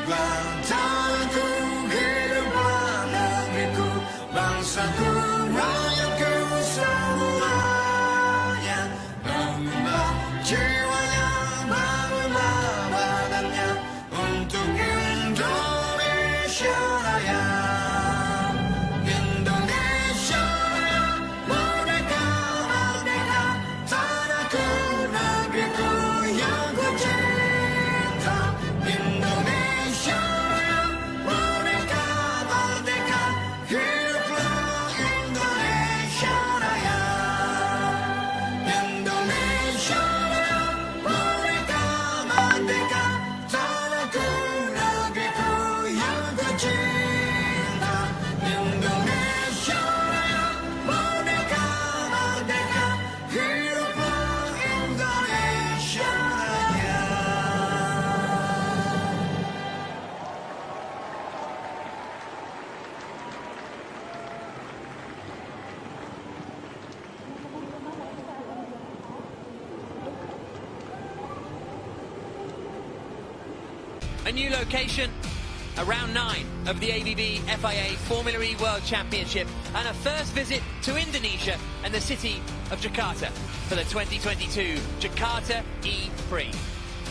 Bangsaku, hiduplah negeriku, bangsaku, rakyatku semuanya. Bangunlah jiwanya, bangunlah badannya untuk Indonesia Raya. Indonesia Raya, merdeka, merdeka, tanahku, negeriku yang ku cinta. Indonesia Raya, merdeka, merdeka, hiduplah Indonesia Raya. Indonesia Raya, merdeka, merdeka, tanahku, negeriku yang ku cinta. Indonesia Raya, merdeka, merdeka, hiduplah Indonesia Raya. A new location, around 9 of the ABB FIA Formula E World Championship, and a first visit to Indonesia and the city of Jakarta for the 2022 Jakarta E-Prix.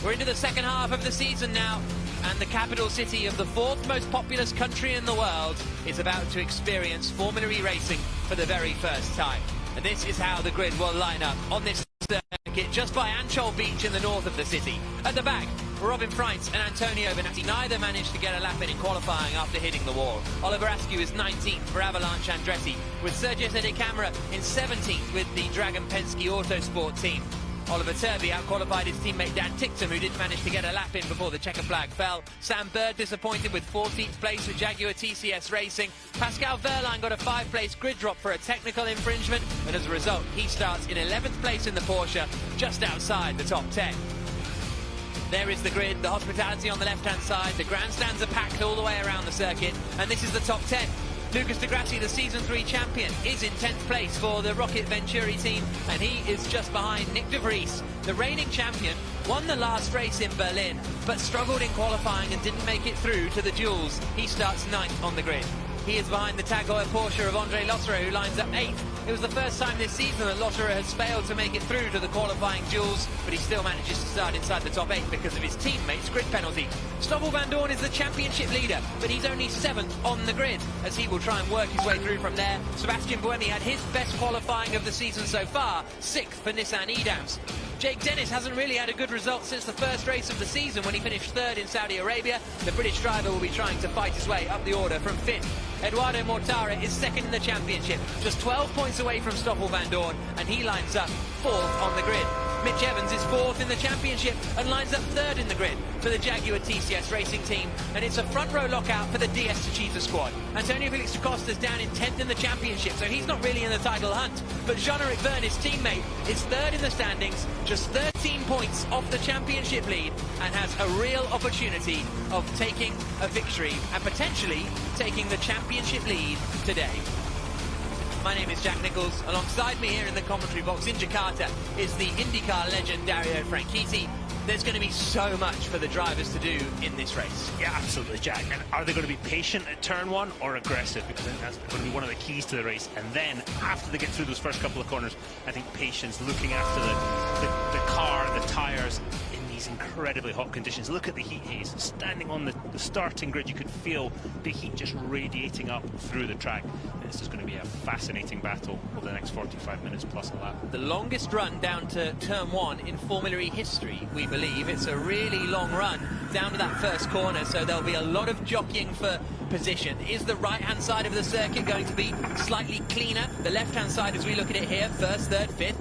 We're into the second half of the season now, and the capital city of the fourth most populous country in the world is about to experience Formula E racing for the very first time. And this is how the grid will line up on this circuit just by Ancol Beach in the north of the city. At the back, Robin Freitz and Antonio Benatti neither managed to get a lap in qualifying after hitting the wall. Oliver Askew is 19th for Avalanche Andretti, with Sergio De Camera in 17th with the Dragon Penske Autosport team. Oliver Turvey out-qualified his teammate Dan Ticktum, who didn't manage to get a lap in before the checker flag fell. Sam Bird disappointed with 14th place with Jaguar TCS Racing. Pascal Wehrlein got a 5th-place grid drop for a technical infringement, and as a result, he starts in 11th place in the Porsche, just outside the top 10. There is the grid, the hospitality on the left-hand side, the grandstands are packed all the way around the circuit, and this is the top 10. Lucas Di Grassi, the Season 3 champion, is in 10th place for the Rocket Venturi team, and he is just behind Nick de Vries. The reigning champion won the last race in Berlin, but struggled in qualifying and didn't make it through to the duels. He starts 9th on the grid. He is behind the Tag Heuer Porsche of Andre Lotterer, who lines up 8th. It was the first time this season that Lotterer has failed to make it through to the qualifying duels, but he still manages to start inside the top 8 because of his teammate's grid penalty. Stoffel Vandoorne is the championship leader, but he's only 7th on the grid, as he will try and work his way through from there. Sebastian Buemi had his best qualifying of the season so far, 6th for Nissan Edams. Jake Dennis hasn't really had a good result since the first race of the season when he finished 3rd in Saudi Arabia. The British driver will be trying to fight his way up the order from 5th. Eduardo Mortara is 2nd in the championship, just 12 points away from Stoffel Vandoorne, and he lines up 4th on the grid. Mitch Evans is 4th in the championship and lines up 3rd in the grid for the Jaguar TCS Racing team, and it's a front row lockout for the DS Techeetah squad. Antonio Felix da Costa's down in 10th in the championship, so he's not really in the title hunt, but Jean-Eric Verne, his teammate, is 3rd in the standings, just 13 points off the championship lead, and has a real opportunity of taking a victory and potentially taking the championship lead today. My name is Jack Nichols. Alongside me here in the commentary box in Jakarta is the IndyCar legend Dario Franchitti. There's going to be so much for the drivers to do in this race. Yeah, absolutely, Jack. And are they going to be patient at turn 1 or aggressive? Because I think that's going to be one of the keys to the race. And then, after they get through those first couple of corners, I think patience, looking after the car, the tyres, in these incredibly hot conditions. Look at the heat haze. Standing on the starting grid, you could feel the heat just radiating up through the track. This is going to be a fascinating battle over the next 45 minutes plus a lap. The longest run down to turn 1 in Formula E history, we believe. It's a really long run down to that first corner, so there'll be a lot of jockeying for position. Is the right-hand side of the circuit going to be slightly cleaner? The left-hand side, as we look at it here, 1st, 3rd, 5th.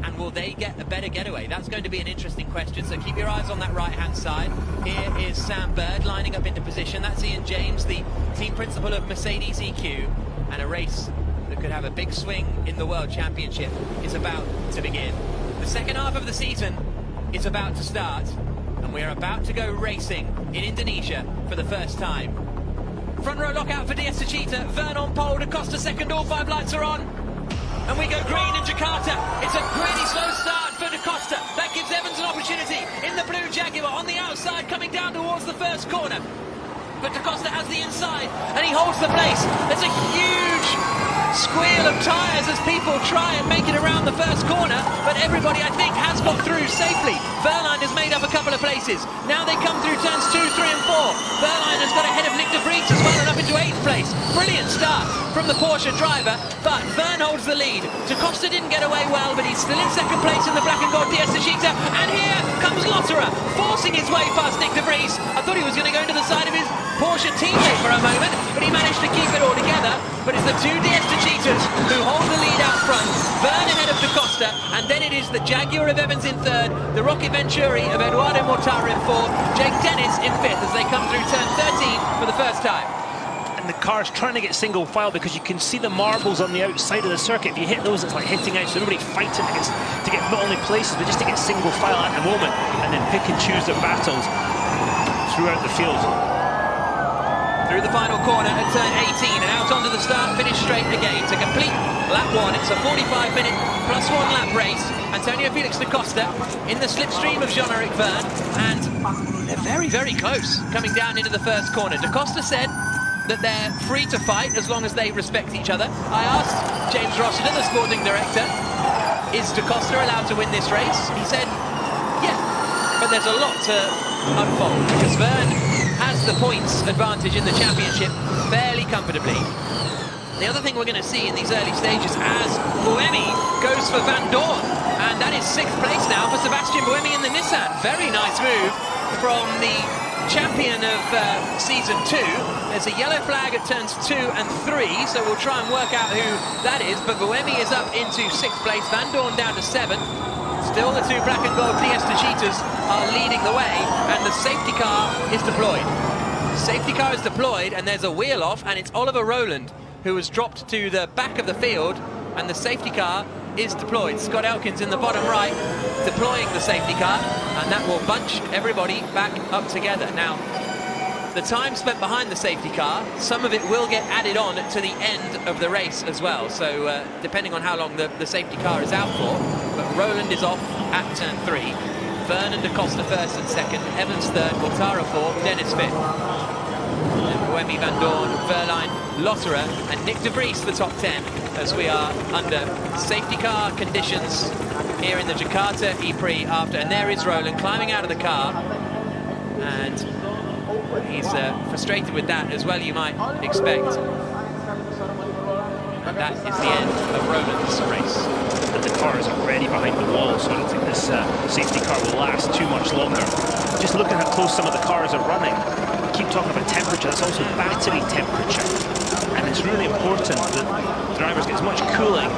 And will they get a better getaway? That's going to be an interesting question, so keep your eyes on that right-hand side. Here is Sam Bird lining up into position. That's Ian James, the team principal of Mercedes EQ. And a race that could have a big swing in the World Championship is about to begin. The second half of the season is about to start, and we're about to go racing in Indonesia for the first time. Front row lockout for DS Techeetah. Verne on pole, Da Costa second, all 5 lights are on. And we go green in Jakarta. It's a pretty slow start for Da Costa. That gives Evans an opportunity in the blue Jaguar on the outside, coming down towards the first corner. but Da Costa has the inside, and he holds the place. There's a huge squeal of tyres as people try and make it around the first corner, but everybody, I think, has got through safely. Wehrlein has made up a couple of places. Now they come through turns 2, 3 and 4. Wehrlein has got ahead of Nick de Vries as well and up into 8th place. Brilliant start from the Porsche driver, but Verne holds the lead. Da Costa didn't get away well, but he's still in 2nd place in the black and gold DS Techeetah, and here comes Lotterer, forcing his way past Nick de Vries. I thought he was going to go into the side of his Porsche teammate for a moment, but he managed to keep it all together. But it's the two DS Techeetahs who hold the lead out front. Verne ahead of Da Costa, and then it is the Jaguar of Evans in 3rd, the Rocket Venturi of Eduardo Mortara in 4th, Jake Dennis in 5th as they come through turn 13 for the first time. And the car's trying to get single file because you can see the marbles on the outside of the circuit. If you hit those, it's like hitting out. So everybody fighting to get not only places, but just to get single file at the moment, and then pick and choose their battles throughout the field. Through the final corner at turn 18 and out onto the start, finish straight again to complete lap 1. It's a 45-minute plus 1 lap race. Antonio Felix da Costa in the slipstream of Jean-Eric Verne, and they're very, very close coming down into the first corner. Da Costa said that they're free to fight as long as they respect each other. I asked James Rossiter, the sporting director, is Da Costa allowed to win this race? He said, yeah, but there's a lot to unfold because Verne has the points advantage in the championship fairly comfortably. The other thing we're going to see in these early stages as Buemi goes for Van Dorn, and that is 6th place now for Sebastian Buemi in the Nissan. Very nice move from the champion of season 2. There's a yellow flag at turns 2 and 3, so we'll try and work out who that is, but Buemi is up into 6th place, Van Dorn down to 7th. Still the two black and gold DS Techeetahs are leading the way, and the safety car is deployed. Safety car is deployed, and there's a wheel off, and it's Oliver Rowland who has dropped to the back of the field, and the safety car is deployed. Scott Elkins in the bottom right deploying the safety car, and that will bunch everybody back up together. Now, the time spent behind the safety car, some of it will get added on to the end of the race as well, so depending on how long the safety car is out for. But Rowland is off at turn 3, Verne and Da Costa 1st and 2nd, Evans 3rd, Mortara 4th, Dennis 5th. Buemi, Van Dorn, Wehrlein, Lotterer and Nick de Vries the top 10 as we are under safety car conditions here in the Jakarta E-Prix after, and there is Rowland climbing out of the car, and he's frustrated with that as well, you might expect. And that is the end of Rowland's race. But the car is already behind the wall, so I don't think this safety car will last too much longer. Just looking how close some of the cars are running, we keep talking about temperature, that's also battery temperature. And it's really important that drivers get as much cooling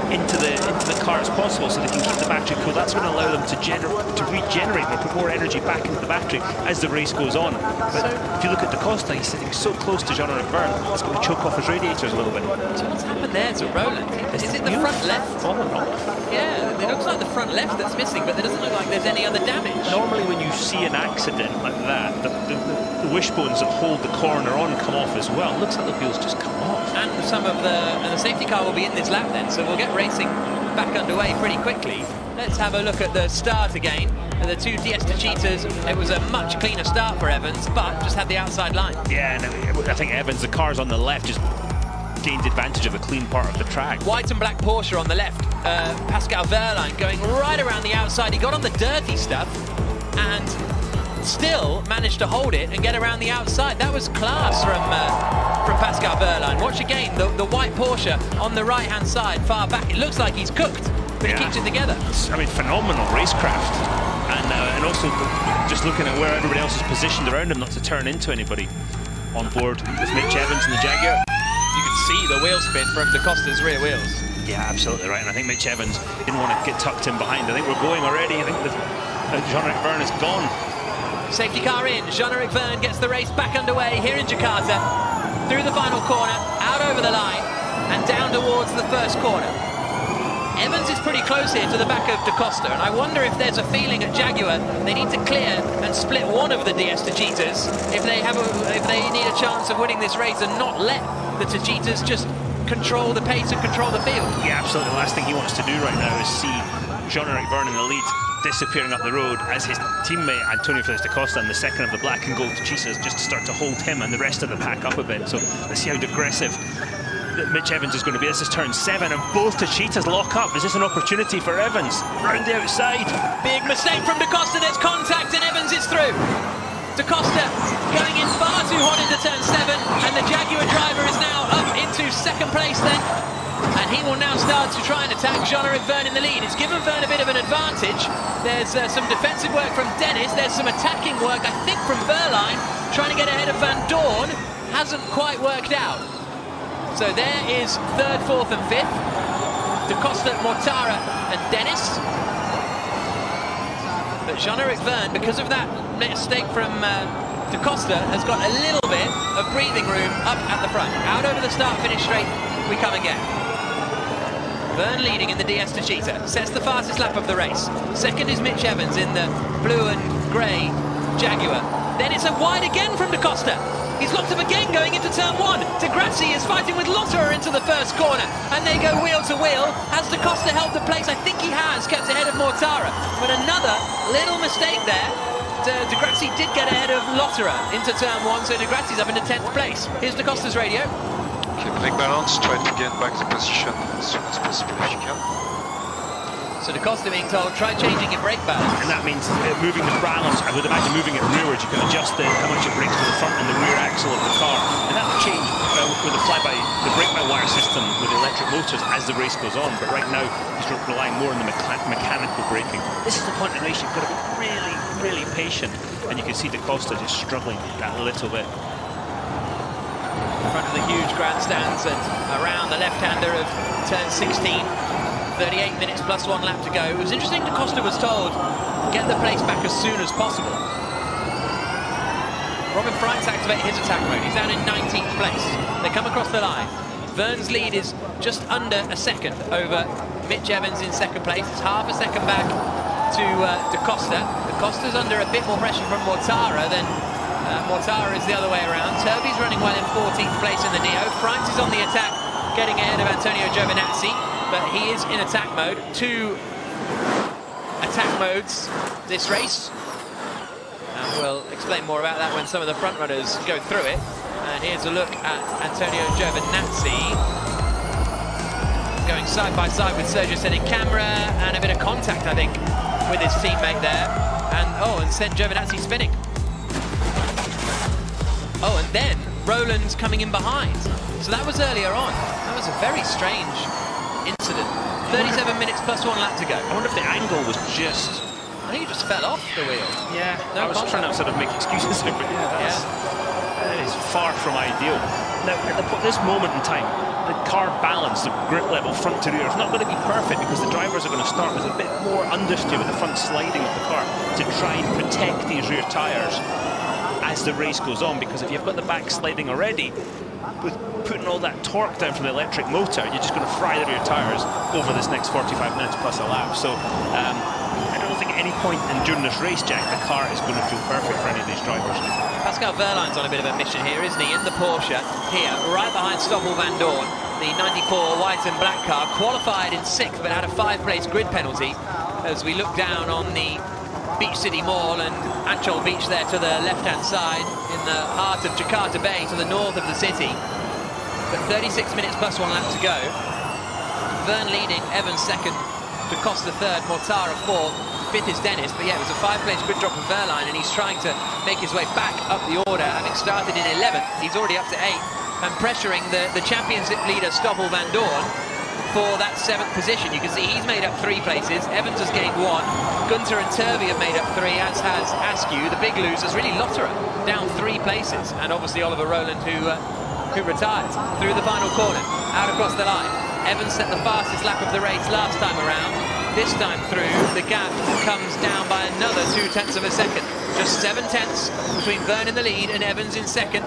into the car as possible so they can keep the battery cool. That's going to allow them to regenerate or put more energy back into the battery as the race goes on. But if you look at Da Costa, he's sitting so close to Jean-Eric Verne, it's going to choke off his radiators a little bit. So what's happened there to Rowland? Is it the front left? Fallen off. Yeah, it looks like the front left that's missing, but there doesn't look like there's any other damage. Normally when you see an accident like that, the wishbones that hold the corner on come off as well. It looks like the wheels just come off. And some of the safety car will be in this lap then, so we'll get racing back underway pretty quickly. Let's have a look at the start again. The two DS Techeetahs, it was a much cleaner start for Evans, but just had the outside line. Yeah, and I think Evans, the cars on the left, just gained advantage of a clean part of the track. White and black Porsche on the left. Pascal Wehrlein going right around the outside. He got on the dirty stuff and still managed to hold it and get around the outside. That was class from Pascal Wehrlein. Watch again, the white Porsche on the right-hand side, far back. It looks like he's cooked, but he keeps it together. I mean, phenomenal racecraft. And also just looking at where everybody else is positioned around him, not to turn into anybody on board with Mitch Evans and the Jaguar. You can see the wheel spin from Da Costa's rear wheels. Yeah, absolutely right. And I think Mitch Evans didn't want to get tucked in behind. I think we're going already. I think Jean-Eric Verne is gone. Safety car in. Jean-Eric Verne gets the race back underway here in Jakarta. Through the final corner, out over the line, and down towards the first corner. Evans is pretty close here to the back of Da Costa, and I wonder if there's a feeling at Jaguar they need to clear and split one of the DS Techeetahs if they need a chance of winning this race and not let the Techeetahs just control the pace and control the field. Yeah, absolutely. The last thing he wants to do right now is see Jean-Eric Verne in the lead. disappearing up the road as his teammate Antonio Felix da Costa and the second of the black and gold Cheetahs just start to hold him and the rest of the pack up a bit. So let's see how aggressive that Mitch Evans is going to be. This is turn 7 and both the Cheetahs lock up. Is this an opportunity for Evans? Round the outside. Big mistake from da Costa. There's contact and Evans is through. Da Costa going in far too hot into turn 7 and the Jaguar driver is now up into second place then. And he will now start to try and attack Jean-Eric Vergne in the lead. It's given Vergne a bit of an advantage. There's some defensive work from Dennis. There's some attacking work, I think, from Verline. Trying to get ahead of Van Dorn. Hasn't quite worked out. So there is 3rd, 4th and 5th. Da Costa, Mortara and Dennis. But Jean-Eric Vergne, because of that mistake from da Costa, has got a little bit of breathing room up at the front. Out over the start-finish straight, we come again. Vergne leading in the DS to Cheetah, sets the fastest lap of the race. Second is Mitch Evans in the blue and grey Jaguar. Then it's a wide again from da Costa. He's locked up again going into turn 1. De Grazzi is fighting with Lotterer into the first corner. And they go wheel to wheel. Has da Costa held the place? I think he has, kept ahead of Mortara. But another little mistake there. De Grazzi did get ahead of Lotterer into turn 1, so De Grazzi's up into 10th place. Here's da Costa's radio. Okay, brake balance, try to get back the position as soon as possible if you can. So da Costa being told, try changing your brake balance. And that means moving the balance, I would imagine moving it rearwards, you can adjust how much it brings to the front and the rear axle of the car. And that will change with the brake-by-wire system with electric motors as the race goes on. But right now, he's relying more on the mechanical braking. This is the point in the race, you've got to be really, really patient. And you can see da Costa just struggling that little bit. In front of the huge grandstands and around the left-hander of turn 16. 38 minutes plus 1 lap to go. It was interesting da Costa was told, get the place back as soon as possible. Robin Freitz activated his attack mode. He's down in 19th place. They come across the line. Vergne's lead is just under a second over Mitch Evans in second place. It's half a second back to da Costa. Da Costa's under a bit more pressure from Mortara than Mortara is the other way around. Turvey's running well in 14th place in the Neo. Freitz is on the attack, getting ahead of Antonio Giovinazzi. But he is in attack mode. 2 attack modes this race. And we'll explain more about that when some of the front runners go through it. And here's a look at Antonio Giovinazzi. Going side by side with Sergio Senic camera and a bit of contact, I think, with his teammate there. And sent Giovinazzi spinning. Oh, and then Roland's coming in behind. So that was earlier on. That was a very strange incident. 37 minutes plus 1 lap to go. I wonder if the angle was just... I think he just fell off the wheel. Yeah, no I was contact. trying to sort of make excuses there, but that is far from ideal. Now, at this moment in time, the car balance, the grip level, front to rear, is not going to be perfect because the drivers are going to start with a bit more understeer with the front sliding of the car to try and protect these rear tyres as the race goes on, because if you've got the back sliding already, with putting all that torque down from the electric motor, you're just going to fry the rear tyres over this next 45 minutes plus a lap. So I don't think at any point during this race, Jack, the car is going to feel perfect for any of these drivers. Pascal Wehrlein's on a bit of a mission here, isn't he? In the Porsche, here, right behind Stoffel Van Dorn, the 94 white and black car, qualified in 6th but had a 5-place grid penalty. As we look down on the Beach City Mall and Ancol Beach there to the left-hand side in the heart of Jakarta Bay to the north of the city. But 36 minutes plus 1 lap to go. Vergne leading, Evans second, da Costa third, Mortara fourth, 5th is Dennis. But yeah, it was a 5-place grid drop of Wehrlein and he's trying to make his way back up the order, having started in 11th. He's already up to 8th and pressuring the championship leader Stoffel Van Dorn for that 7th position. You can see he's made up 3 places. Evans has gained 1. Gunter and Turvey have made up 3, as has Askew. The big losers, really Lotterer, down 3 places. And obviously Oliver Rowland, who retired through the final corner, out across the line. Evans set the fastest lap of the race last time around. This time through, the gap comes down by another 0.2 of a second. Just 0.7 between Vergne in the lead and Evans in second.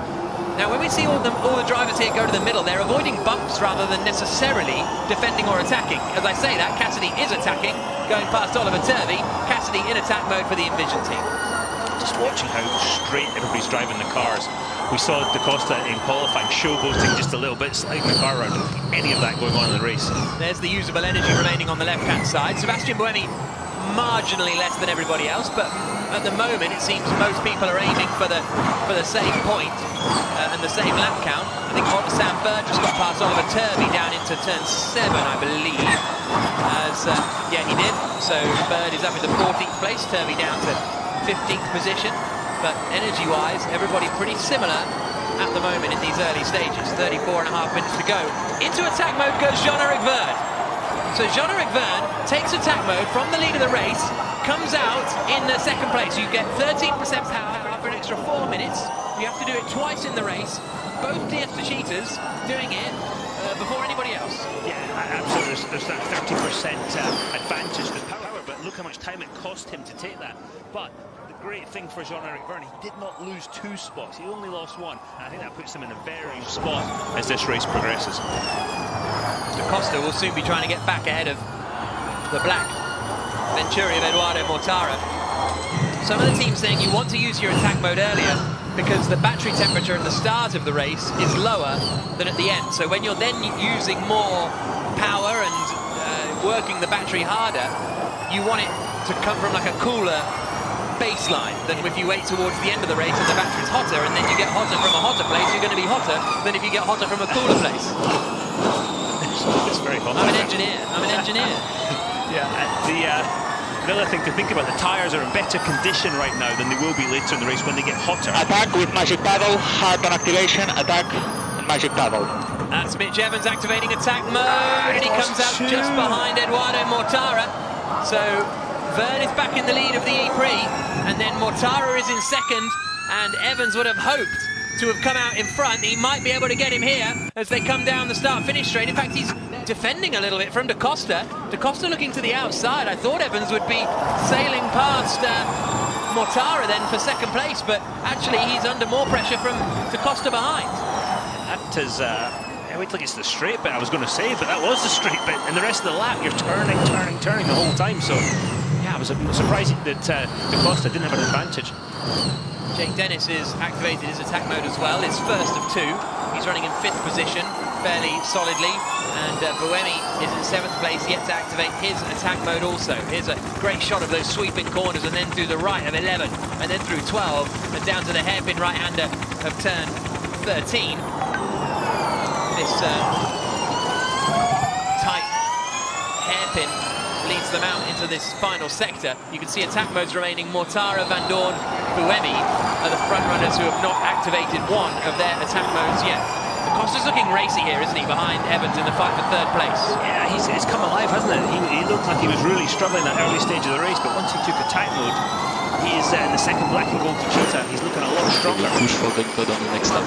Now, when we see all the drivers here go to the middle, they're avoiding bumps rather than necessarily defending or attacking. As I say that, Cassidy is attacking, going past Oliver Turvey. Cassidy in attack mode for the Envision team. Just watching how straight everybody's driving the cars. We saw da Costa in qualifying showboating just a little bit, sliding the car around. Any of that going on in the race. There's the usable energy remaining on the left-hand side. Sebastian Buemi marginally less than everybody else, but at the moment it seems most people are aiming for the same point and the same lap count. I think Sam Bird just got past Oliver Turvey down into turn 7, I believe. Yeah, he did. So Bird is up in the 14th place, Turvey down to 15th position. But energy-wise, everybody pretty similar at the moment in these early stages. 34.5 minutes to go. Into attack mode goes Jean-Eric Verne. So Jean-Eric Verne takes attack mode from the lead of the race, comes out in the second place. You get 13% power for an extra 4 minutes. You have to do it twice in the race. Both DS2 cheaters doing it before anybody else. Yeah, absolutely. There's that 30% advantage to power, but look how much time it cost him to take that. But the great thing for Jean-Eric Verne, he did not lose 2 spots. He only lost 1. And I think that puts him in a very good spot as this race progresses. Da Costa will soon be trying to get back ahead of the black Venturi of Eduardo Mortara. Some of the teams saying you want to use your attack mode earlier because the battery temperature at the start of the race is lower than at the end. So when you're then using more power and working the battery harder, you want it to come from like a cooler baseline than if you wait towards the end of the race and the battery's hotter, and then you get hotter from a hotter place, you're going to be hotter than if you get hotter from a cooler place. It's very hot. I'm an engineer. Yeah, the other thing to think about, the tyres are in better condition right now than they will be later in the race when they get hotter. Attack with magic paddle, hard on activation, attack and magic paddle. That's Mitch Evans activating attack mode, and he comes out just behind Eduardo Mortara. So Verne is back in the lead of the E-Prix, and then Mortara is in second, and Evans would have hoped to have come out in front. He might be able to get him here as they come down the start-finish straight. In fact, he's defending a little bit from Da Costa. Da Costa looking to the outside. I thought Evans would be sailing past Mortara then for second place, but actually he's under more pressure from Da Costa behind. That is... wait till it's the straight bit, I was going to say, but that was the straight bit. And the rest of the lap, you're turning the whole time. So, yeah, I was surprised that Da Costa didn't have an advantage. Jake Dennis is activated his attack mode as well. It's first of 2. He's running in 5th position fairly solidly. And Buemi is in 7th place, yet to activate his attack mode also. Here's a great shot of those sweeping corners, and then through the right of 11, and then through 12, and down to the hairpin right-hander of turn 13. This tight hairpin leads them out into this final sector. You can see attack modes remaining. Mortara, Van Dorn, Buemi are the front runners who have not activated one of their attack modes yet. Da Costa's looking racy here, isn't he, behind Evans in the fight for 3rd place? Yeah, he's come alive, hasn't it? He looked like he was really struggling at that early stage of the race, but once he took attack mode, he's in the second black and gold to cheetah. He's looking a lot stronger. Push for the code on the next lap.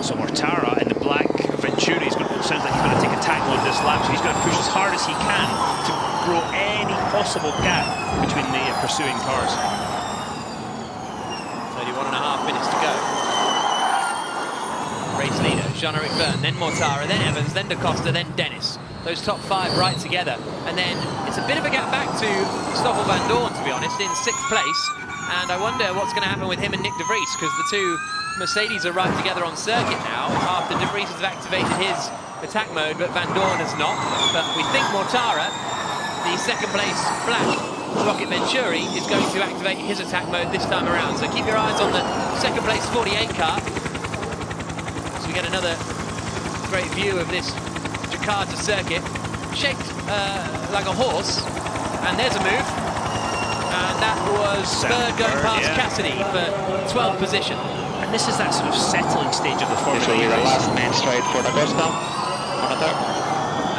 So Mortara in the black Venturi sounds like he's going to take attack mode this lap, so he's going to push as hard as he can to grow any possible gap between the pursuing cars. 31.5 minutes to go. Race leader, Jean-Eric Verne, then Mortara, then Evans, then Da Costa, then Dennis. Those top 5 right together. And then it's a bit of a gap back to Stoffel Van Dorn, to be honest, in 6th place. And I wonder what's going to happen with him and Nick De Vries, because the two Mercedes are right together on circuit now, after De Vries has activated his attack mode, but Van Dorn has not. But we think Mortara, the 2nd place black Rocket Venturi, is going to activate his attack mode this time around. So keep your eyes on the 2nd place 48 car. So we get another great view of this Jakarta circuit, shaped like a horse. And there's a move. And that was Bird going past Cassidy for 12th position. And this is that sort of settling stage of the Formula E The race. last main straight for Da Costa on attack.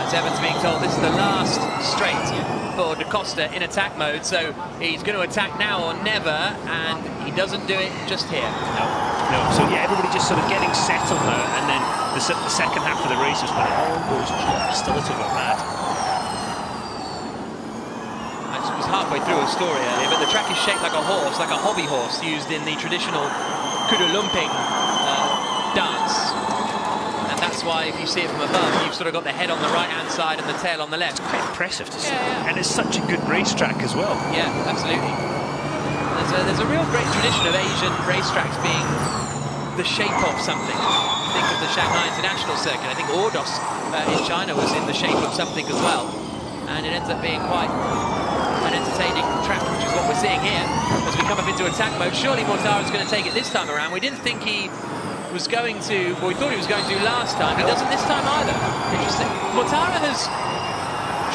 As Evans being told, this is the last straight for Da Costa in attack mode, so he's going to attack now or never, and he doesn't do it just here. No. So yeah, everybody just sort of getting settled now, and then the second half of the race is when it all goes just a little bit mad. I just was halfway through a story earlier, but the track is shaped like a horse, like a hobby horse used in the traditional kudu lumping dance. And that's why if you see it from above, you've sort of got the head on the right-hand side and the tail on the left. It's quite impressive to see. Yeah. And it's such a good racetrack as well. Yeah, absolutely. There's a real great tradition of Asian racetracks being the shape of something. Think of the Shanghai International Circuit. I think Ordos in China was in the shape of something as well. and it ends up being quite an entertaining track, which is what we're seeing here as we come up into attack mode. Surely Mortara's going to take it this time around. We didn't think he was going to, well, we thought he was going to last time. He doesn't this time either. Interesting. Mortara has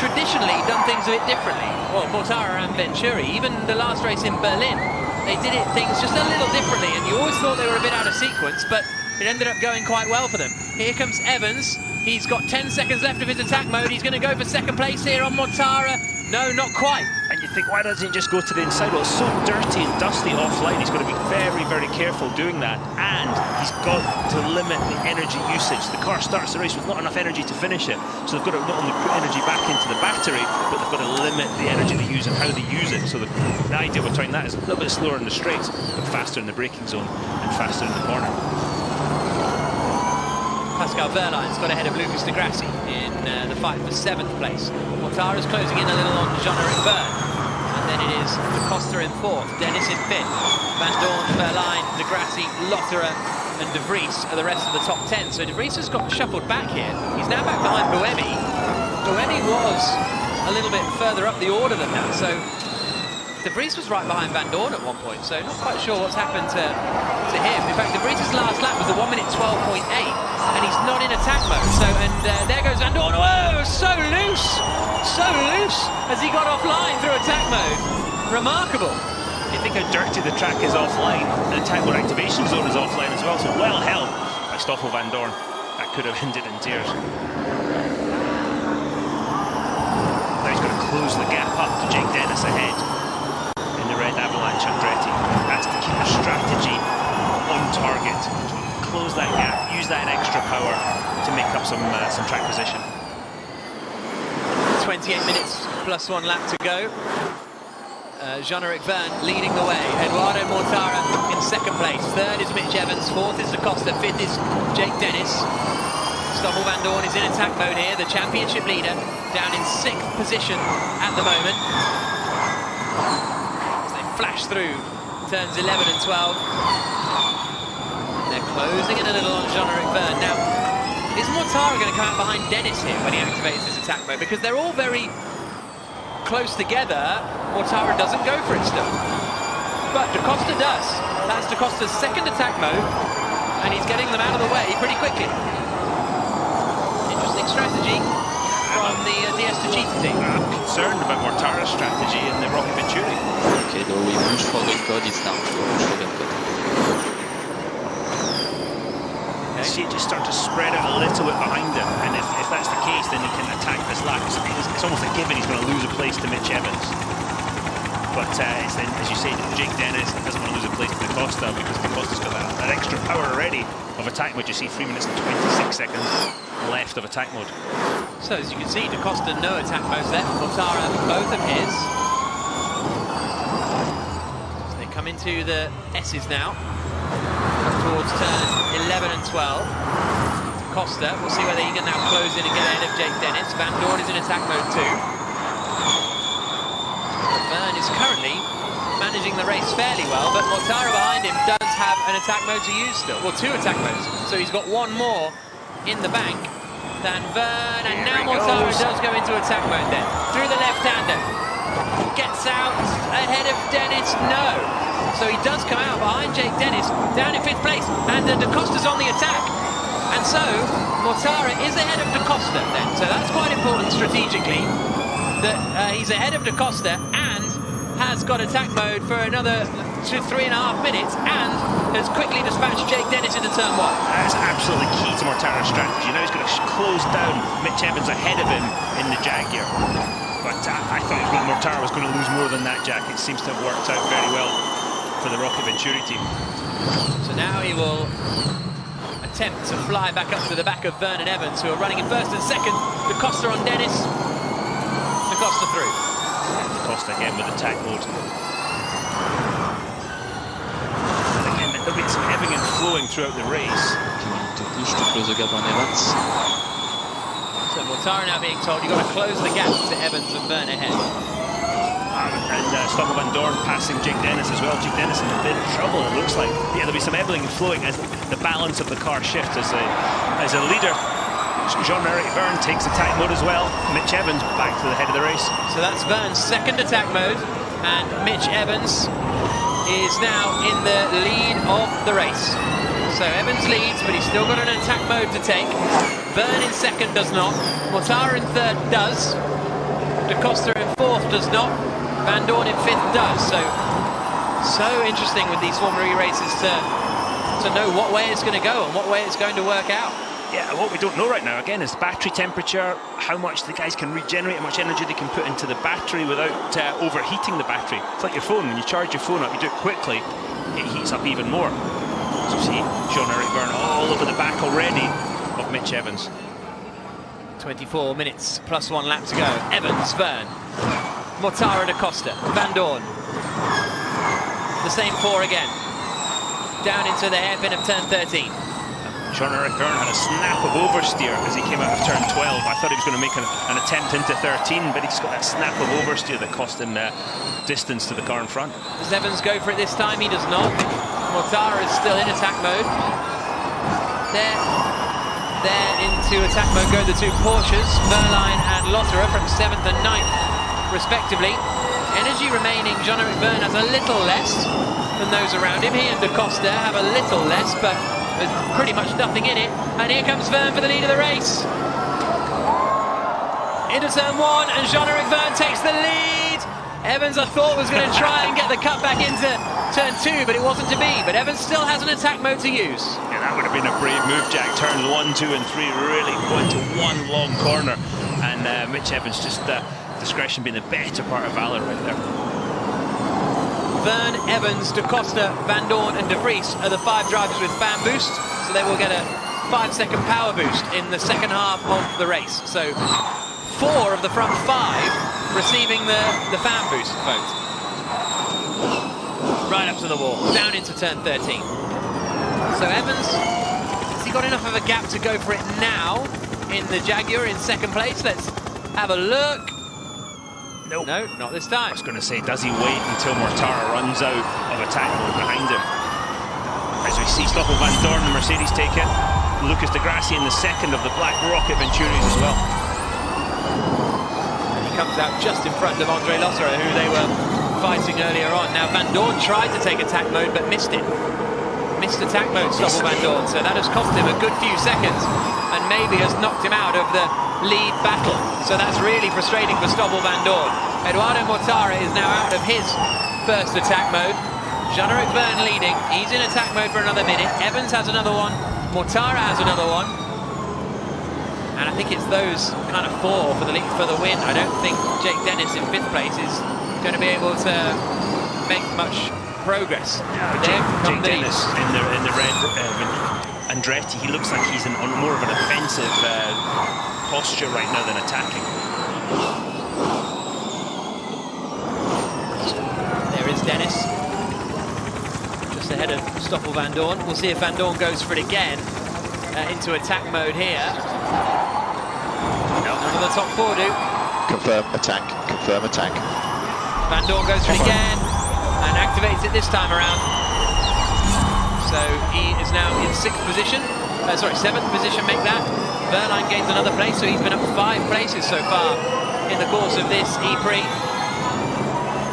traditionally done things a bit differently. Well, Mortara and Venturi, even the last race in Berlin, they did things just a little differently, and you always thought they were a bit out of sequence, but it ended up going quite well for them. Here comes Evans. He's got 10 seconds left of his attack mode. He's going to go for second place here on Mortara. No, not quite. And you think, why doesn't he just go to the inside? Well, it's so dirty and dusty offline. He's got to be very, very careful doing that. And he's got to limit the energy usage. The car starts the race with not enough energy to finish it. So they've got to not only put energy back into the battery, but they've got to limit the energy they use and how they use it. So the idea with trying that is a little bit slower in the straights, but faster in the braking zone and faster in the corner. Pascal Wehrlein's got ahead of Lucas de Grassi in the fight for 7th place. Mortara's closing in a little on Jean-Eric Verne. And then it is De Costa in 4th, Dennis in 5th. Van Dorn, Wehrlein, de Grassi, Lotterer and De Vries are the rest of the top 10. So De Vries has got shuffled back here. He's now back behind Buemi. Buemi was a little bit further up the order than that. So De Vries was right behind Van Dorn at one point, so not quite sure what's happened to him. In fact, De Vries' last lap was a 1 minute 12.8, and he's not in attack mode. So, and there goes Van Dorn. Whoa, so loose as he got offline through attack mode. Remarkable. You think how dirty the track is offline, the attack mode activation zone is offline as well, so well held by Stoffel Van Dorn. That could have ended in tears. Now he's got to close the gap up to Jake Dennis ahead. Red Avalanche Andretti. That's to keep the strategy on target, to close that gap, use that extra power to make up some track position. 28 minutes plus 1 lap to go. Jean-Eric Verne leading the way. Eduardo Mortara in 2nd place. 3rd is Mitch Evans. 4th is De Costa. 5th is Jake Dennis. Stoffel Van Dorn is in attack mode here. The championship leader down in 6th position at the moment. Flash through turns 11 and 12. They're closing in a little on Jean-Eric Verne. Now, is Mortara going to come out behind Dennis here when he activates his attack mode? Because they're all very close together. Mortara doesn't go for it still. But De Costa does. That's De Costa's 2nd attack mode, and he's getting them out of the way pretty quickly. Interesting strategy from the DS2G team. I'm concerned about Mortara's strategy in the Rocky Venturi. Okay, though we push for the code, it's down. Push for the code. Okay. See it just start to spread out a little bit behind him, and if that's the case, then he can attack this lap. It's almost a given he's going to lose a place to Mitch Evans. But it's then, as you say, Jake Dennis doesn't want to lose a place to De Costa, because De Costa's got that extra power already of attack mode. You see 3 minutes and 26 seconds left of attack mode. So as you can see, De Costa no attack modes left. Mortara both of his. So they come into the S's now, towards turn 11 and 12. De Costa, we'll see whether he can now close in and get ahead of Jake Dennis. Van Dorn is in attack mode too. Verne is currently managing the race fairly well, but Mortara behind him does have an attack mode to use still. Well, 2 attack modes, so he's got 1 more in the bank than Verne, and now Mortara does go into attack mode then. Through the left-hander. Gets out ahead of Dennis, no. So he does come out behind Jake Dennis, down in 5th place, and De Costa's on the attack. And so, Mortara is ahead of De Costa then. So that's quite important strategically, that he's ahead of De Costa and has got attack mode for another 3.5 minutes and has quickly dispatched Jake Dennis into turn 1. That's absolutely key to Mortara's strategy. Now he's going to close down Mitch Evans ahead of him in the Jaguar. But I thought Mortara was going to lose more than that, Jack. It seems to have worked out very well for the Rocky Venturi team. So now he will attempt to fly back up to the back of Verne and Evans, who are running in 1st and 2nd. De Costa on Dennis. De Costa through. De Costa again with attack mode. And again, there'll be some ebbing and flowing throughout the race. Okay, we need to push to close the gap on Evans. So Mortara now being told you've got to close the gap to Evans and Verne ahead. And Stoffel Van Dorn passing Jake Dennis as well. Jake Dennis in a bit of trouble, it looks like. Yeah, there'll be some ebbing and flowing as the balance of the car shifts as a leader. Jean-Eric Verne takes attack mode as well. Mitch Evans back to the head of the race. So that's Verne's second attack mode, and Mitch Evans is now in the lead of the race. So Evans leads, but he's still got an attack mode to take. Verne in second does not. Mortara in third does. Da Costa in fourth does not. Van Dorn in fifth does. So interesting with these Formula E races to know what way it's going to go and what way it's going to work out. Yeah, what we don't know right now, again, is battery temperature, how much the guys can regenerate, how much energy they can put into the battery without overheating the battery. It's like your phone. When you charge your phone up, you do it quickly, it heats up even more. So see, Jean-Eric Verne all over the back already of Mitch Evans. 24 minutes plus 1 lap to go. Evans, Verne, Mortara, Da Costa, Van Dorn. The same four again. Down into the hairpin of turn 13. Jean-Eric Verne had a snap of oversteer as he came out of turn 12. I thought he was going to make an attempt into 13, but he just got that snap of oversteer that cost him distance to the car in front. Does Evans go for it this time? He does not. Mortara is still in attack mode. There into attack mode go the two Porsches, Verline and Lotterer from 7th and 9th, respectively. Energy remaining, Jean-Eric Verne has a little less than those around him. He and Da Costa have a little less, but there's pretty much nothing in it. And here comes Verne for the lead of the race. Into turn 1, and Jean-Eric Verne takes the lead. Evans, I thought, was going to try and get the cut back into turn 2, but it wasn't to be. But Evans still has an attack mode to use. Yeah, that would have been a brave move, Jack. Turns 1, 2 and 3 really going to one long corner. And Mitch Evans, just discretion being the better part of valor right there. Verne, Evans, Da Costa, Van Dorn and De Vries are the 5 drivers with fan boost, so they will get a 5-second power boost in the second half of the race. So 4 of the front 5 receiving the fan boost vote. Right up to the wall, down into turn 13. So Evans, has he got enough of a gap to go for it now in the Jaguar in second place? Let's have a look. Nope. No, not this time. I was going to say, does he wait until Mortara runs out of attack mode behind him? As we see Stoffel Van Dorn, the Mercedes, take it. Lucas Di Grassi in the second of the Black Rocket Venturis as well. And he comes out just in front of Andre Lotterer, who they were fighting earlier on. Now Van Dorn tried to take attack mode but missed it. Missed attack mode, Stoffel Van Dorn, so that has cost him a good few seconds and maybe has knocked him out of the lead battle. So that's really frustrating for Stoffel Van Dorn. Eduardo Mortara is now out of his first attack mode. Jean-Eric Verne leading. He's in attack mode for another minute. Evans has another one. Mortara has another one. And I think it's those kind of 4 for the win. I don't think Jake Dennis in 5th place is going to be able to make much progress. Jake Dennis in the red Andretti, he looks like he's on more of an offensive posture right now than attacking. There is Dennis, just ahead of Stoffel Van Dorn. We'll see if Van Dorn goes for it again into attack mode here. None of the top 4 do. Confirm attack, confirm attack. Van Dorn goes for it again and activates it this time around. So he is now in 7th position, make that. Verline gains another place, so he's been up 5 places so far in the course of this E-Prix.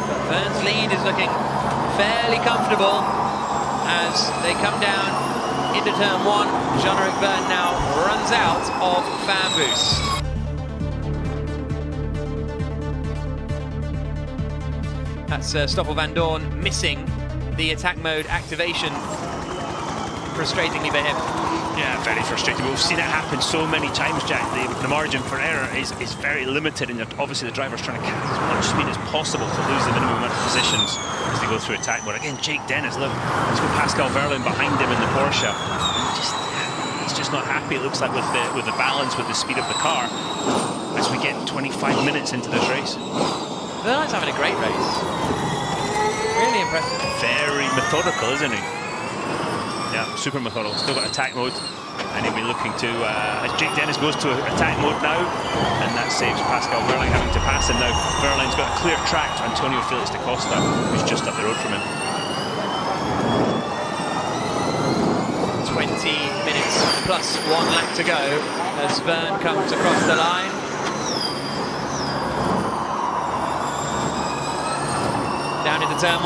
But Verne's lead is looking fairly comfortable as they come down into turn 1. Jean-Eric Verne now runs out of fan boost. That's Stoffel Van Dorn missing the attack mode activation, frustratingly for him. Yeah, very frustrating. We've seen it happen so many times, Jack. The margin for error is very limited, and obviously the driver's trying to catch as much speed as possible to lose the minimum amount of positions as they go through attack mode. Again, Jake Dennis, look, let's go Pascal Wehrlein behind him in the Porsche. It's just not happy, it looks like, with the balance, with the speed of the car, as we get 25 minutes into this race. Verlein's having a great race. Really impressive. Very methodical, isn't he? Yeah, super methodical. Still got attack mode, and he'll be looking to, as Jake Dennis goes to attack mode now, and that saves Pascal Wehrlein having to pass him now. Wehrlein's got a clear track to Antonio Felix da Costa, who's just up the road from him. 20 minutes plus 1 lap to go as Verne comes across the line. Down into turn 1.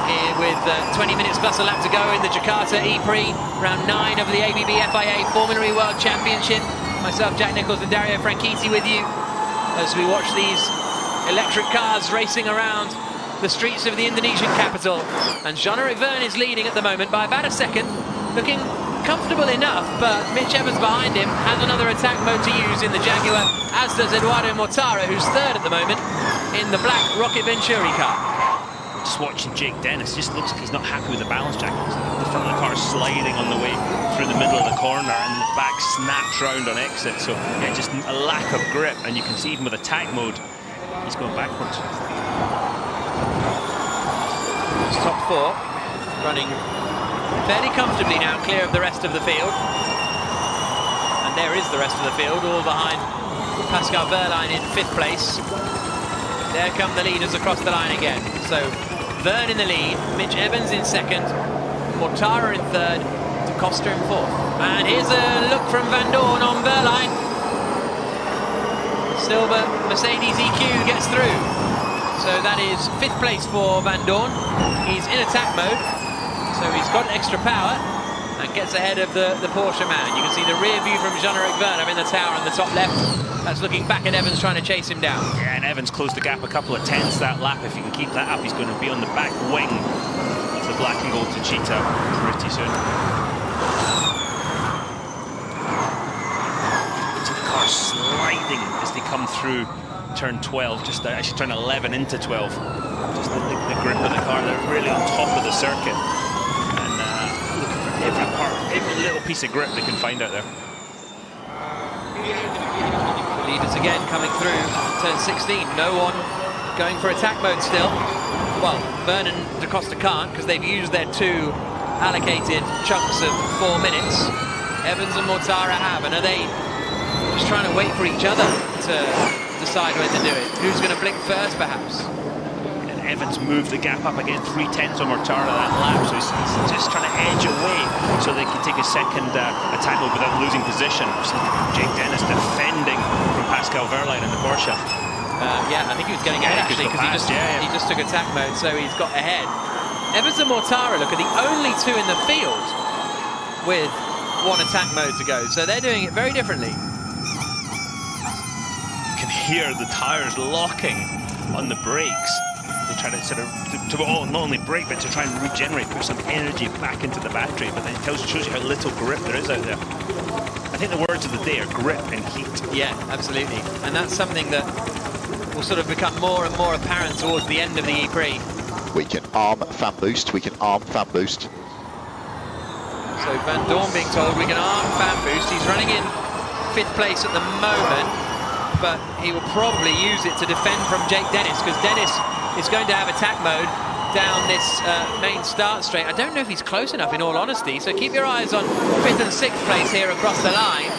Here with 20 minutes plus a lap to go in the Jakarta E-Prix, round 9 of the ABB FIA Formula E World Championship. Myself, Jack Nicholls and Dario Franchitti with you as we watch these electric cars racing around the streets of the Indonesian capital. And Jean-Eric Verne is leading at the moment by about a second, looking comfortable enough, but Mitch Evans behind him has another attack mode to use in the Jaguar, as does Eduardo Mortara, who's third at the moment in the black Rocket Venturi car. Just watching Jake Dennis, just looks like he's not happy with the balance, Jack. The front of the car is sliding on the way through the middle of the corner, and the back snaps round on exit. So yeah, just a lack of grip, and you can see even with attack mode, he's going backwards. It's top 4, running fairly comfortably now, clear of the rest of the field. And there is the rest of the field, all behind Pascal Wehrlein in 5th place. There come the leaders across the line again. So Verne in the lead, Mitch Evans in 2nd, Mortara in 3rd, Da Costa in 4th. And here's a look from Van Dorn on Wehrlein. Silver Mercedes EQ gets through. So that is 5th place for Van Dorn. He's in attack mode, so he's got extra power and gets ahead of the Porsche man. You can see the rear view from Jean-Eric Verne up in the tower on the top left. That's looking back at Evans trying to chase him down. Yeah, and Evans closed the gap a couple of tenths that lap. If he can keep that up, he's going to be on the back wing of the black and gold Techeetah pretty soon. So the car's sliding as they come through turn 12, just actually turn 11 into 12. Just the grip of the car, they're really on top of the circuit. And looking for every part, every little piece of grip they can find out there. Leaders again coming through turn 16. No one going for attack mode still. Well, Verne and Da Costa can't because they've used their 2 allocated chunks of 4 minutes. Evans and Mortara have, and are they just trying to wait for each other to decide when to do it? Who's going to blink first, perhaps? And Evans moved the gap up again, 3/10 on Mortara that lap, so he's just trying to edge away so they can take a second attack mode without losing position. Jake Dennis defending from Pascal Wehrlein in the Porsche. Yeah, I think he was getting ahead actually because he just took attack mode, so he's got ahead. Evans and Mortara, look, are the only 2 in the field with 1 attack mode to go, so they're doing it very differently. You can hear the tyres locking on the brakes. They try to sort of, not only brake, but to try and regenerate, put some energy back into the battery, but then it shows you how little grip there is out there. I think the words of the day are grip and heat. Yeah, absolutely. And that's something that will sort of become more and more apparent towards the end of the E-Prix. We can arm fan boost, we can arm fan boost. So Van Dorn being told we can arm fan boost. He's running in 5th place at the moment, but he will probably use it to defend from Jake Dennis, because Dennis is going to have attack mode down this main start straight. I don't know if he's close enough, in all honesty, so keep your eyes on 5th and 6th place here across the line.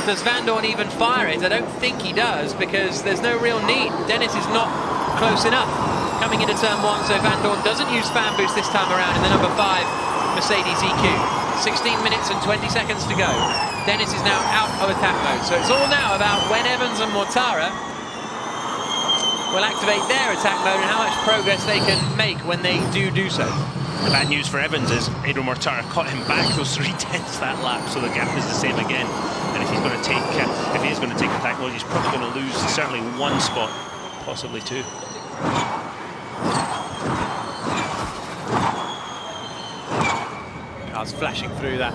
Does Van Dorn even fire it? I don't think he does, because there's no real need. Dennis is not close enough coming into turn 1, so Van Dorn doesn't use fan boost this time around in the number 5 Mercedes EQ. 16 minutes and 20 seconds to go. Dennis is now out of attack mode, so it's all now about when Evans and Mortara will activate their attack mode and how much progress they can make when they do so. The bad news for Evans is Adrian Mortara caught him back those 3/10 that lap, so the gap is the same again. And if he's going to take, if he is going to take attack mode, he's probably going to lose certainly 1 spot, possibly 2. Cars flashing through that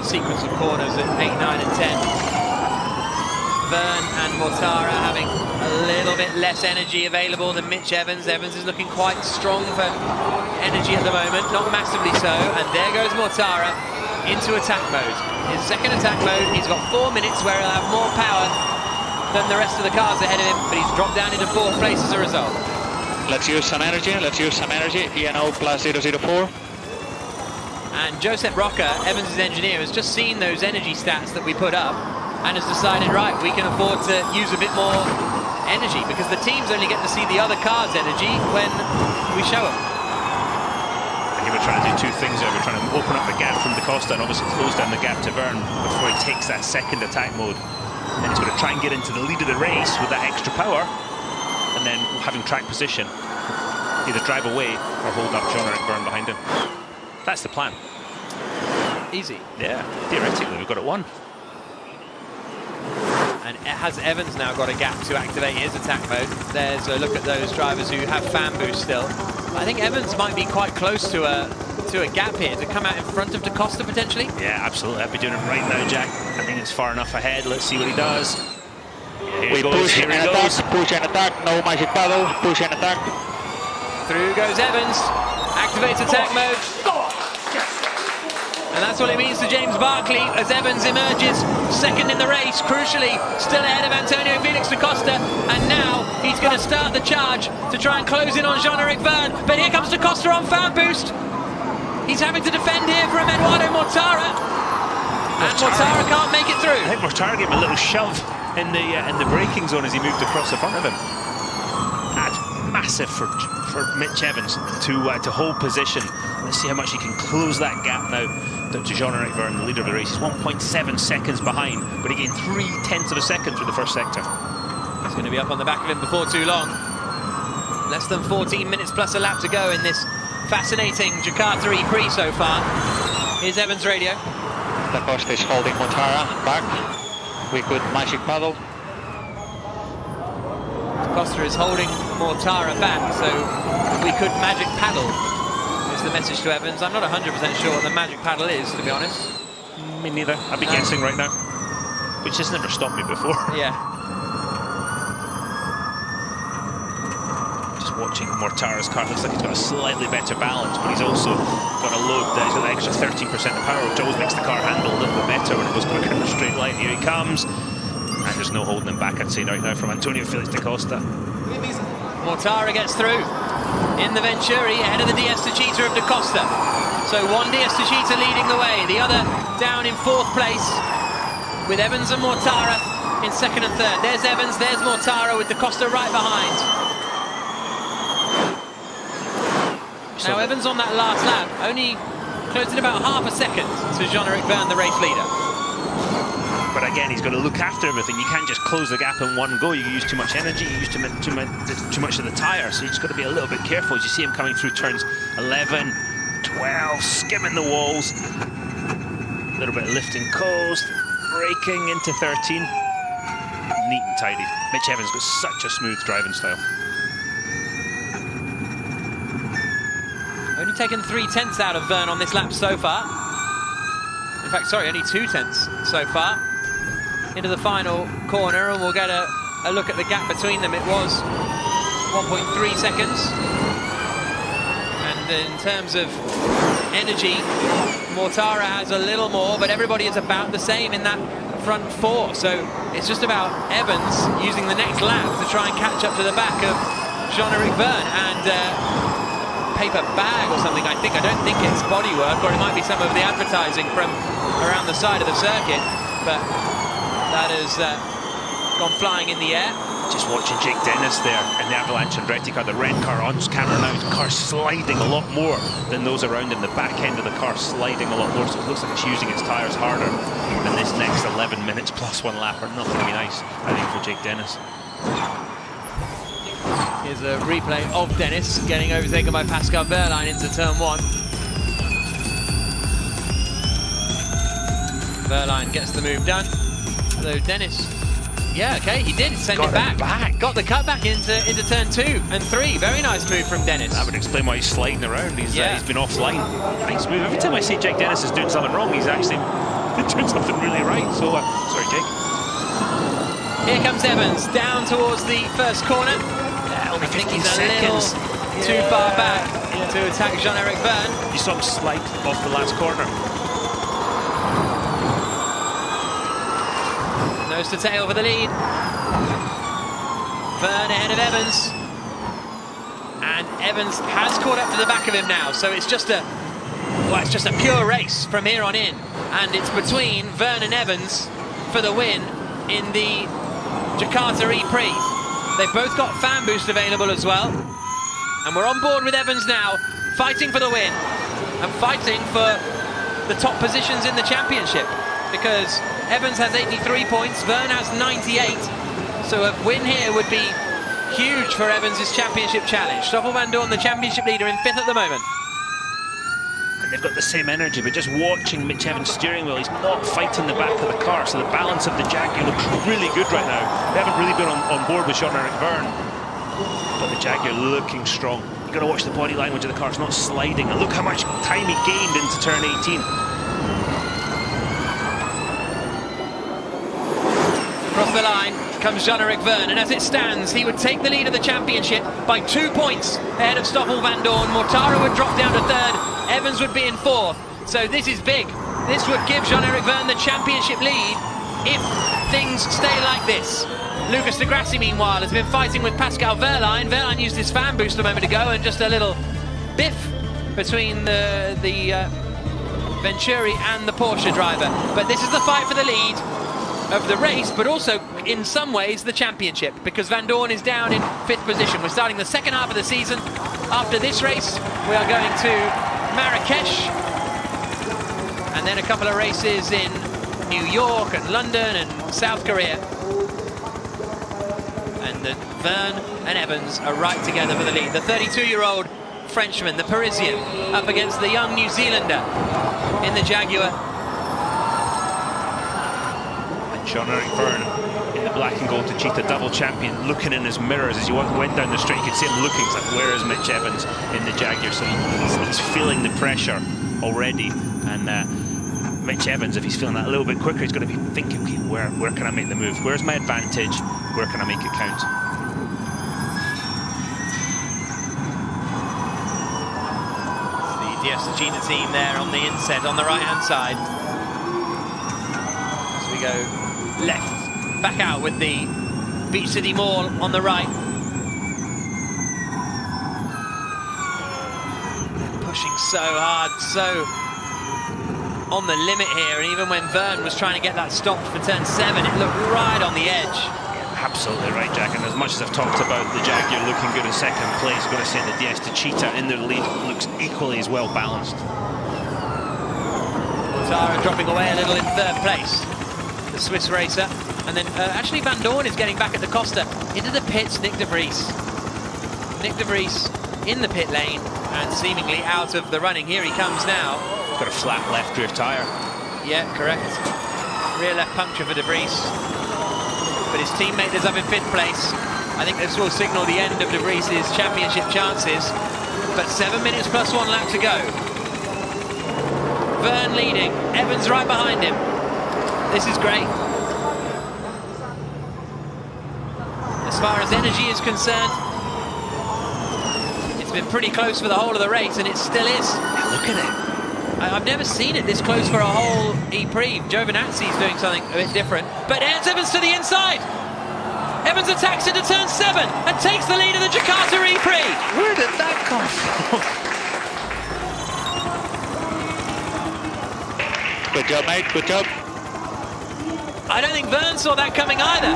sequence of corners at 8, 9 and 10. Verne and Mortara having a little bit less energy available than Mitch Evans. Evans is looking quite strong for energy at the moment, not massively so. And there goes Mortara into attack mode. His 2nd attack mode, he's got 4 minutes where he'll have more power than the rest of the cars ahead of him, but he's dropped down into 4th place as a result. Let's use some energy, ENO plus 004. And Josep Roca, Evans' engineer, has just seen those energy stats that we put up and has decided, right, we can afford to use a bit more energy, because the teams only get to see the other car's energy when we show them. Here we're trying to do two things there. We're trying to open up the gap from Da Costa and obviously close down the gap to Verne before he takes that second attack mode. And he's going to try and get into the lead of the race with that extra power, and then having track position, either drive away or hold up Jean-Eric Verne behind him. That's the plan. Easy. Yeah, theoretically we've got it won. And has Evans now got a gap to activate his attack mode? There's a look at those drivers who have fan boost still. I think Evans might be quite close to a gap here to come out in front of Da Costa potentially. Yeah, absolutely. I'd be doing it right now, Jack. I think it's far enough ahead. Let's see what he does. Here he goes. Push Here and he goes. attack, push and attack, no magic paddle, push and attack. Through goes Evans, activates attack mode. And that's what it means to James Barclay as Evans emerges second in the race, crucially still ahead of Antonio Felix Da Costa. And now he's going to start the charge to try and close in on Jean-Eric Verne. But here comes Da Costa on fan boost. He's having to defend here from Eduardo Mortara. And Mortara can't make it through. I think Mortara gave him a little shove in the braking zone as he moved across the front of him. That's massive for Mitch Evans to hold position. Let's see how much he can close that gap now to Jean-Eric Verne, the leader of the race. He's 1.7 seconds behind, but he gained 0.3 of a second through the first sector. He's going to be up on the back of him before too long. Less than 14 minutes plus a lap to go in this fascinating Jakarta E-Prix so far. Here's Evans' radio. Da Costa is holding Mortara back. We could magic paddle. Da Costa is holding Mortara back, so we could magic paddle. The message to Evans. I'm not 100% sure what the magic paddle is, to be honest. Me neither. I'd be guessing right now, which has never stopped me before. Yeah. Just watching Mortara's car, looks like he's got a slightly better balance, but he's also got a load that he's got an extra 13% of power, which always makes the car handle a little bit better when it goes quicker in a straight line. Here he comes, and there's no holding him back, I'd say right now, from Antonio Felix Da Costa. Mortara gets through in the Venturi ahead of the DS Techeetah of Da Costa. So one DS Techeetah leading the way, the other down in fourth place with Evans and Mortara in second and third. There's Evans, there's Mortara with Da Costa right behind. Now Evans on that last lap only closed in about half a second to Jean-Eric Verne, the race leader. But again, he's got to look after everything. You can't just close the gap in one go. You use too much energy, you use too much of the tyre, so you just got to be a little bit careful as you see him coming through turns 11, 12, skimming the walls. A little bit of lifting coast, braking into 13. Neat and tidy. Mitch Evans got such a smooth driving style. Only taken 3/10 out of Verne on this lap so far. In fact, sorry, only 2/10 so far. Into the final corner, and we'll get a look at the gap between them. It was 1.3 seconds. And in terms of energy, Mortara has a little more, but everybody is about the same in that front four. So it's just about Evans using the next lap to try and catch up to the back of Jean-Eric Verne. And paper bag or something, I don't think it's bodywork, or it might be some of the advertising from around the side of the circuit, but that has gone flying in the air. Just watching Jake Dennis there in the Avalanche Andretti car, the red car on camera now, his car sliding a lot more than those around him, the back end of the car sliding a lot more, so it looks like it's using its tyres harder, and this next 11 minutes plus one lap are not going to be nice, I think, for Jake Dennis. Here's a replay of Dennis getting overtaken by Pascal Wehrlein into turn one. Wehrlein gets the move done. Although Dennis, yeah, okay, he did send it back. Got the cut back into turn 2 and 3. Very nice move from Dennis. That would explain why he's sliding around. He's been offline. Nice move. Every time I see Jake Dennis is doing something wrong, he's actually doing something really right. So, sorry, Jake. Here comes Evans down towards the first corner. I think he's a little too far back to attack Jean-Eric Verne. You saw him slide off the last corner. Nose to tail for the lead. Verne ahead of Evans. And Evans has caught up to the back of him now, so it's just a pure race from here on in. And it's between Verne and Evans for the win in the Jakarta E-Prix. They've both got fan boost available as well. And we're on board with Evans now, fighting for the win. and fighting for the top positions in the championship, because Evans has 83 points, Verne has 98, so a win here would be huge for Evans' championship challenge. Stoffel Vandoorne, the championship leader, in 5th at the moment. And they've got the same energy, but just watching Mitch Evans' steering wheel, he's not fighting the back of the car, so the balance of the Jaguar looks really good right now. They haven't really been on board with Jean-Eric Verne, but the Jaguar looking strong. You've got to watch the body language of the car, it's not sliding, and look how much time he gained into turn 18. Across the line comes Jean-Eric Verne, and as it stands, he would take the lead of the championship by 2 points ahead of Stoffel Vandoorne. Mortara would drop down to 3rd, Evans would be in 4th. So this is big. This would give Jean-Eric Verne the championship lead if things stay like this. Lucas de Grassi, meanwhile, has been fighting with Pascal Wehrlein. Wehrlein used his fan boost a moment ago, and just a little biff between the Venturi and the Porsche driver. But this is the fight for the lead of the race, but also in some ways the championship, because Vandoorne is down in 5th position. We're starting the second half of the season. After this race, we are going to Marrakesh, and then a couple of races in New York and London and South Korea. And Verne and Evans are right together for the lead. The 32-year-old Frenchman, the Parisian, up against the young New Zealander in the Jaguar. And Jean-Eric Verne in the black and gold Techeetah, double champion, looking in his mirrors as he went down the straight. You could see him looking, it's like, where is Mitch Evans in the Jaguar? So he's feeling the pressure already, and Mitch Evans, if he's feeling that a little bit quicker, he's going to be thinking, okay, where can I make the move? Where's my advantage? Where can I make it count? The DS Techeetah team there on the inset on the right-hand side. As we go left, back out with the Beach City Mall on the right. Pushing so hard, so on the limit here, and even when Verne was trying to get that stopped for turn 7, it looked right on the edge. Yeah, absolutely right, Jack, and as much as I've talked about the Jaguar looking good in 2nd place, I've got to say the DS Techeetah in the lead looks equally as well balanced. Tara dropping away a little in 3rd place, the Swiss racer. And then actually Vandoorne is getting back at the Costa. Into the pits, Nick de Vries. Nick de Vries in the pit lane and seemingly out of the running. Here he comes now. Got a flat left rear tyre. Yeah, correct. Rear left puncture for de Vries. But his teammate is up in 5th place. I think this will signal the end of de Vries' championship chances. But 7 minutes plus 1 lap to go. Verne leading, Evans right behind him. This is great. As far as energy is concerned, it's been pretty close for the whole of the race, and it still is. Yeah, look at it. I've never seen it this close for a whole E-Prix. Giovinazzi's doing something a bit different. But here's Evans to the inside. Evans attacks into turn 7 and takes the lead of the Jakarta E-Prix. Where did that come from? Good job, mate. Good job. I don't think Verne saw that coming either.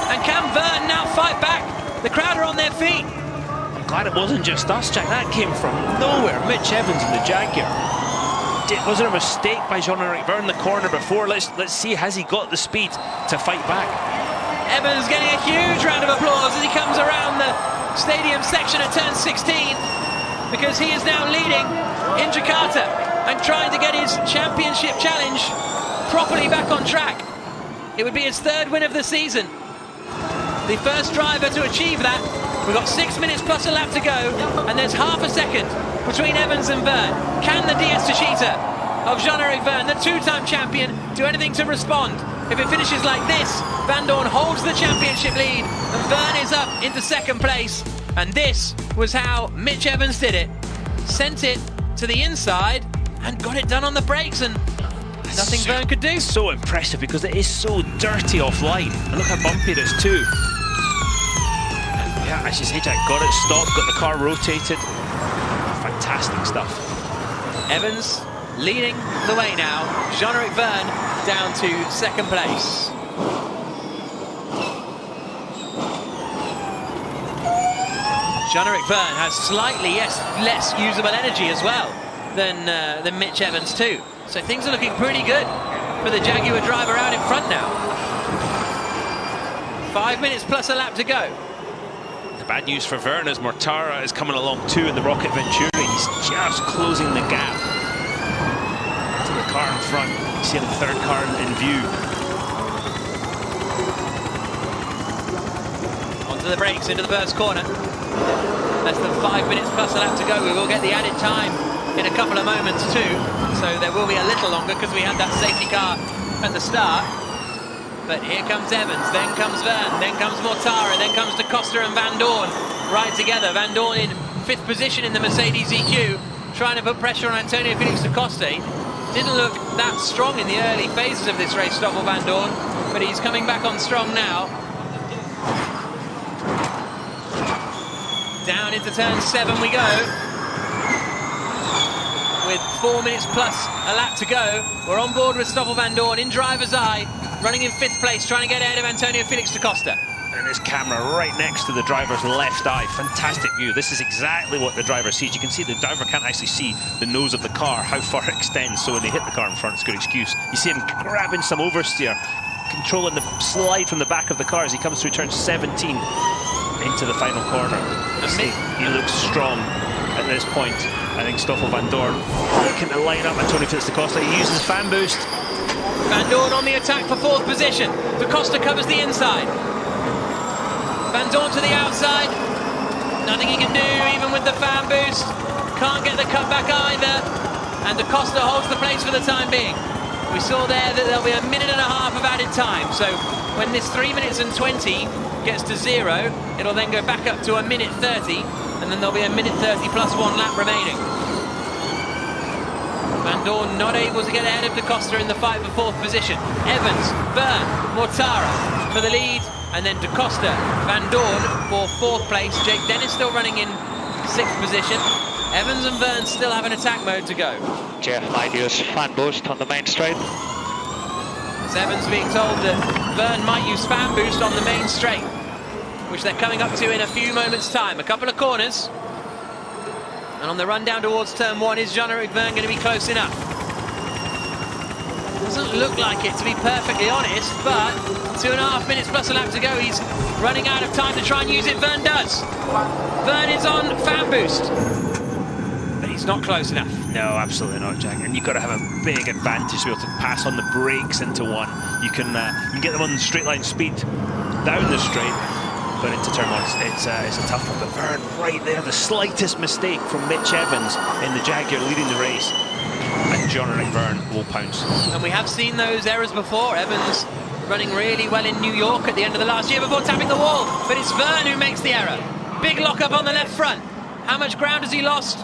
And can Verne now fight back? The crowd are on their feet. I'm glad it wasn't just us, Jack. That came from nowhere. Mitch Evans in the Jaguar. Was there a mistake by Jean-Eric Verne in the corner before? Let's see, has he got the speed to fight back? Evans getting a huge round of applause as he comes around the stadium section at turn 16, because he is now leading in Jakarta and trying to get his championship challenge properly back on track. It would be his 3rd win of the season. The first driver to achieve that. We've got 6 minutes plus a lap to go, and there's half a second between Evans and Verne. Can the DS Techeetah of Jean-Eric Verne, the 2-time champion, do anything to respond? If it finishes like this, Vandoorne holds the championship lead, and Verne is up into 2nd place. And this was how Mitch Evans did it. Sent it to the inside and got it done on the brakes, and nothing Verne could do. So impressive, because it is so dirty offline. And look how bumpy it is too. Yeah, as you say, Jack, got it stopped, got the car rotated. Fantastic stuff. Evans leading the way now. Jean-Eric Verne down to 2nd place. Jean-Eric Verne has slightly less usable energy as well. than Mitch Evans too. So things are looking pretty good for the Jaguar driver out in front now. 5 minutes plus a lap to go. The bad news for Verne is Mortara is coming along too in the Rocket Venturi. He's just closing the gap to the car in front. You see the third car in view. Onto the brakes into the first corner. Less than 5 minutes plus a lap to go. We will get the added time in a couple of moments too. So there will be a little longer because we had that safety car at the start. But here comes Evans, then comes Verne, then comes Mortara, then comes Da Costa and Van Dorn right together. Van Dorn in 5th position in the Mercedes EQ, trying to put pressure on Antonio Felix da Costa. Didn't look that strong in the early phases of this race, Stoffel Van Dorn, but he's coming back on strong now. Down into turn 7 we go. With 4 minutes plus a lap to go, we're on board with Stoffel Van Dorn in driver's eye, running in 5th place, trying to get ahead of Antonio Felix da Costa. And this camera right next to the driver's left eye. Fantastic view. This is exactly what the driver sees. You can see the driver can't actually see the nose of the car, how far it extends, so when they hit the car in front, it's a good excuse. You see him grabbing some oversteer, controlling the slide from the back of the car as he comes through turn 17 into the final corner. He looks strong at this point. I think Stoffel Van Dorn looking to line up Antonio Felix da Costa. He uses fan boost. Van Dorn on the attack for 4th position. Da Costa covers the inside. Van Dorn to the outside. Nothing he can do even with the fan boost. Can't get the cutback either. And Da Costa holds the place for the time being. We saw there that there'll be a minute and a half of added time. So when this 3 minutes and 20 gets to 0, it'll then go back up to a minute 30. And then there'll be a minute 30 plus 1 lap remaining. Van Dorn not able to get ahead of Da Costa in the fight for 4th position. Evans, Verne, Mortara for the lead, and then Da Costa, Van Dorn for 4th place. Jake Dennis still running in 6th position. Evans and Verne still have an attack mode to go. Jeff might use fan boost on the main straight. As Evans being told that Verne might use fan boost on the main straight, which they're coming up to in a few moments' time. A couple of corners. And on the run down towards turn 1, is Jean-Eric Verne going to be close enough? Doesn't look like it, to be perfectly honest, but 2.5 minutes plus a lap to go. He's running out of time to try and use it. Verne does. Verne is on fan boost, but he's not close enough. No, absolutely not, Jack. And you've got to have a big advantage to be able to pass on the brakes into one. You can get them on straight line speed down the straight. But into turn 1, it's a tough one. But Verne right there, the slightest mistake from Mitch Evans in the Jaguar leading the race, and Jean-Eric Verne will pounce. And we have seen those errors before. Evans running really well in New York at the end of the last year before tapping the wall. But it's Verne who makes the error. Big lock-up on the left front. How much ground has he lost?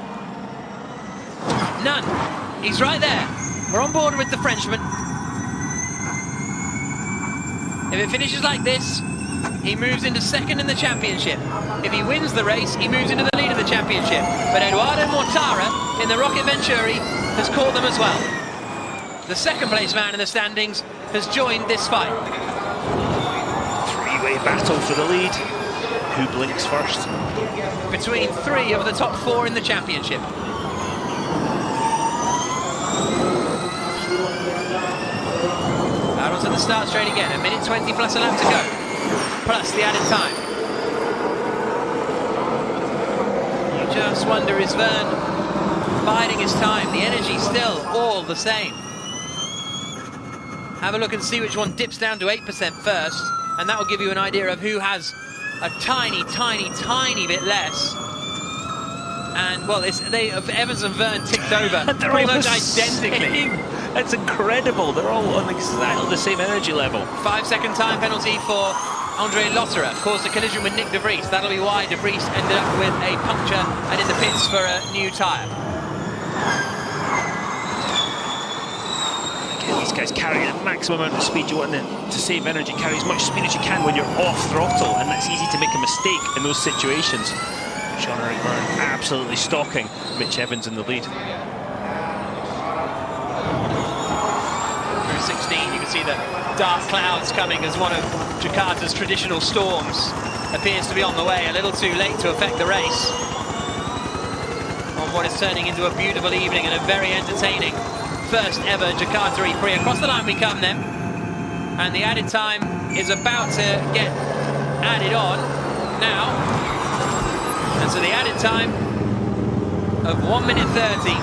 None. He's right there. We're on board with the Frenchman. If it finishes like this, he moves into 2nd in the championship. If he wins the race, he moves into the lead of the championship. But Eduardo Mortara in the Rocket Venturi has caught them as well. The 2nd place man in the standings has joined this fight. Three-way battle for the lead. Who blinks first? Between 3 of the top 4 in the championship. Out onto the start straight again. A minute 20 plus a lap to go. Plus the added time. You just wonder, is Verne biding his time? The energy still all the same. Have a look and see which one dips down to 8% first, and that will give you an idea of who has a tiny, tiny, tiny bit less. And, well, Evans and Verne ticked over pretty much identically. That's incredible. They're all on exactly the same energy level. 5-second time penalty for Andre Lotterer. Caused a collision with Nick De Vries. That'll be why De Vries ended up with a puncture and in the pits for a new tyre. Again, these guys carry a maximum amount of speed. You want to save energy, carry as much speed as you can when you're off throttle, and that's easy to make a mistake in those situations. Jean-Eric Verne absolutely stalking Mitch Evans in the lead. Through 16, you can see the dark clouds coming as one of Jakarta's traditional storms appears to be on the way. A little too late to affect the race. On what is turning into a beautiful evening and a very entertaining first ever Jakarta Prix. Across the line we come then, and the added time is about to get added on now, and so the added time of 1 minute 30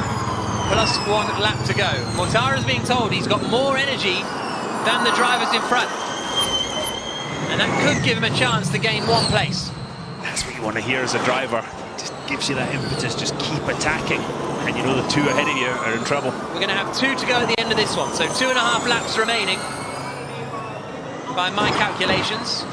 plus 1 lap to go. Mortara's being told he's got more energy than the drivers in front, and that could give him a chance to gain 1 place. That's what you want to hear as a driver. Just gives you that impetus, just keep attacking, and you know the 2 ahead of you are in trouble. We're going to have 2 to go at the end of this one, so 2.5 laps remaining by my calculations.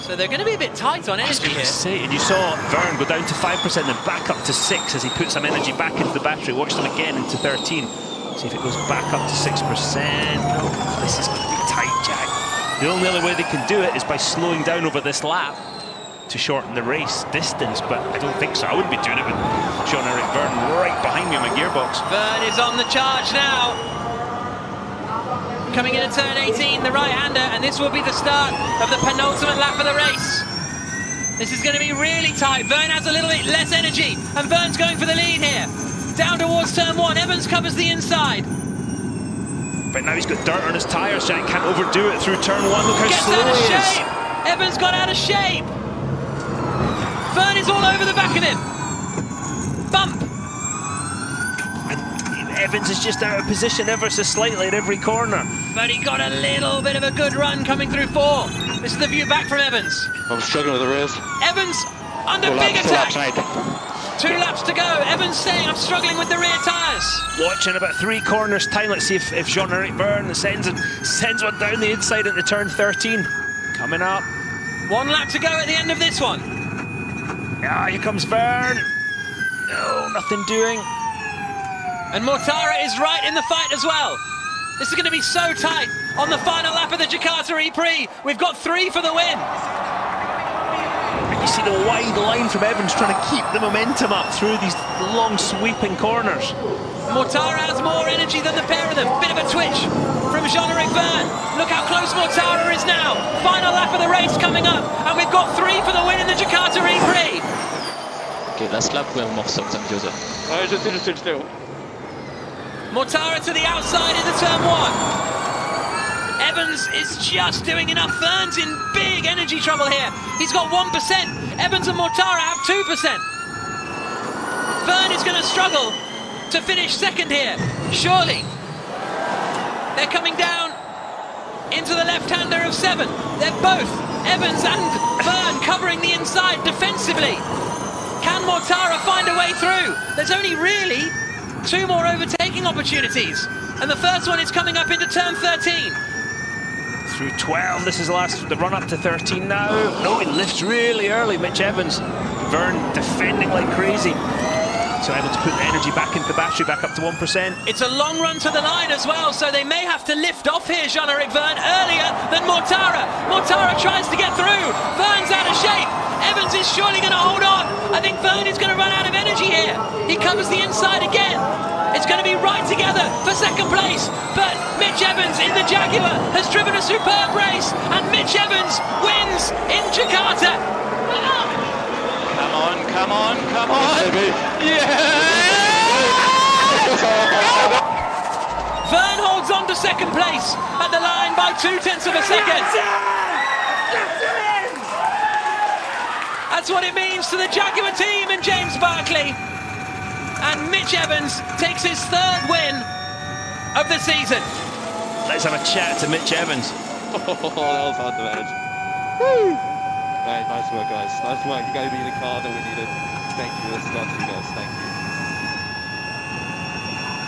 So they're going to be a bit tight on energy here. And you saw Vern go down to 5%, then back up to 6 as he put some energy back into the battery. Watch them again into 13. See if it goes back up to 6%. Oh, this is going to be tight, Jack. The only other way they can do it is by slowing down over this lap to shorten the race distance, but I don't think so. I wouldn't be doing it with Jean-Eric Vern right behind me on my gearbox. Vern is on the charge now. Coming into turn 18, the right-hander, and this will be the start of the penultimate lap of the race. This is going to be really tight. Vern has a little bit less energy, and Vern's going for the lead here. Down towards turn 1, Evans covers the inside. But now he's got dirt on his tyres, Jack can't overdo it through turn 1. Look how Gets slow out of he is. shape. Evans got out of shape. Vern is all over the back of him. Bump. And Evans is just out of position ever so slightly at every corner. But he got a little bit of a good run coming through 4. This is the view back from Evans. I'm struggling with the rears. Evans under big attack. 2 laps to go. Evans saying, I'm struggling with the rear tyres. Watching about 3 corners time. Let's see if Jean-Eric Vern sends one down the inside into turn 13. Coming up. 1 lap to go at the end of this one. Yeah, here comes Vern. No, nothing doing. And Mortara is right in the fight as well. This is going to be so tight on the final lap of the Jakarta Prix. We've got 3 for the win. You see the wide line from Evans trying to keep the momentum up through these long sweeping corners. Mortara has more energy than the pair of them. Bit of a twitch from Jean-Eric Vern. Look how close Mortara is now. Final lap of the race coming up, and we've got 3 for the win in the Jakarta Prix. Ok, last lap, ouais, on m'en ressort, ça me dure. Ouais, je sais. Mortara to the outside into turn 1. Evans is just doing enough. Vern's in big energy trouble here. He's got 1%. Evans and Mortara have 2%. Vern is going to struggle to finish second here, surely. They're coming down into the left-hander of 7. They're both, Evans and Vern, covering the inside defensively. Can Mortara find a way through? There's only really 2 more overtaking opportunities, and the first one is coming up into turn 13. Through 12, this is the run up to 13 now. No, he lifts really early, Mitch Evans. Vern defending like crazy. So able to put the energy back into the battery, back up to 1%. It's a long run to the line as well, so they may have to lift off here, Jean-Eric Vern, earlier than Mortara. Mortara tries to get through. Vern's out of shape. Evans is surely going to hold on. I think Vern is going to run out of energy here. He covers the inside again. It's going to be right together for second place, but Mitch Evans in the Jaguar has driven a superb race, and Mitch Evans wins in Jakarta. Come on. Yeah! Vern holds on to second place at the line by 0.2 of a second. That's what it means to the Jaguar team and James Barkley. And Mitch Evans takes his 3rd win of the season. Let's have a chat to Mitch Evans. Oh, that was hard to manage. Woo! Right, nice work, guys. Nice work. You gave me the car that we needed. Thank you. Let's start you guys. Thank you.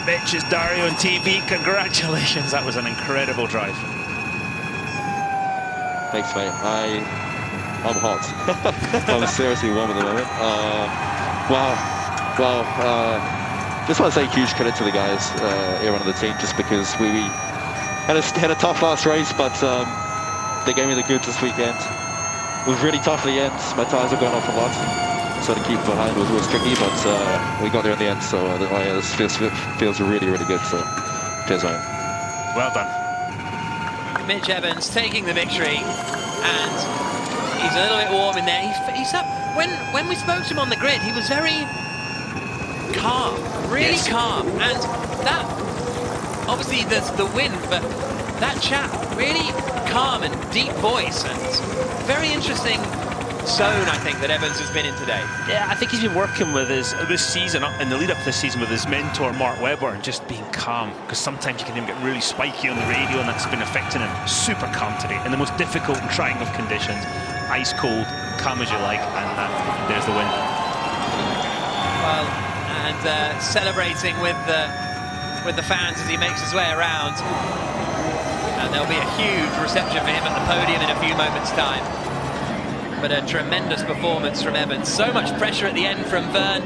Mitch is Dario on TV. Congratulations. That was an incredible drive. Thanks, mate. I'm hot. I'm seriously warm at the moment. Well, just want to say huge credit to the guys here on the team, just because we had a tough last race, but they gave me the goods this weekend. It was really tough at the end. My tyres have gone off a lot, so to keep behind was tricky, but we got there in the end. So this feels really, really good. So cheers, man. Well done. Mitch Evans taking the victory, and he's a little bit warm in there. He's up. When we spoke to him on the grid, he was very calm, really calm, and that, obviously there's the wind, but that chap, really calm and deep voice, and very interesting zone, I think, that Evans has been in today. Yeah, I think he's been working with this season, in the lead up to this season, with his mentor Mark Webber, and just being calm, because sometimes you can get really spiky on the radio, and that's been affecting him. Super calm today in the most difficult and trying of conditions. Ice cold, calm as you like, and there's the win. Well, and celebrating with the fans as he makes his way around, and there'll be a huge reception for him at the podium in a few moments' time. But a tremendous performance from Evans. So much pressure at the end from Verne.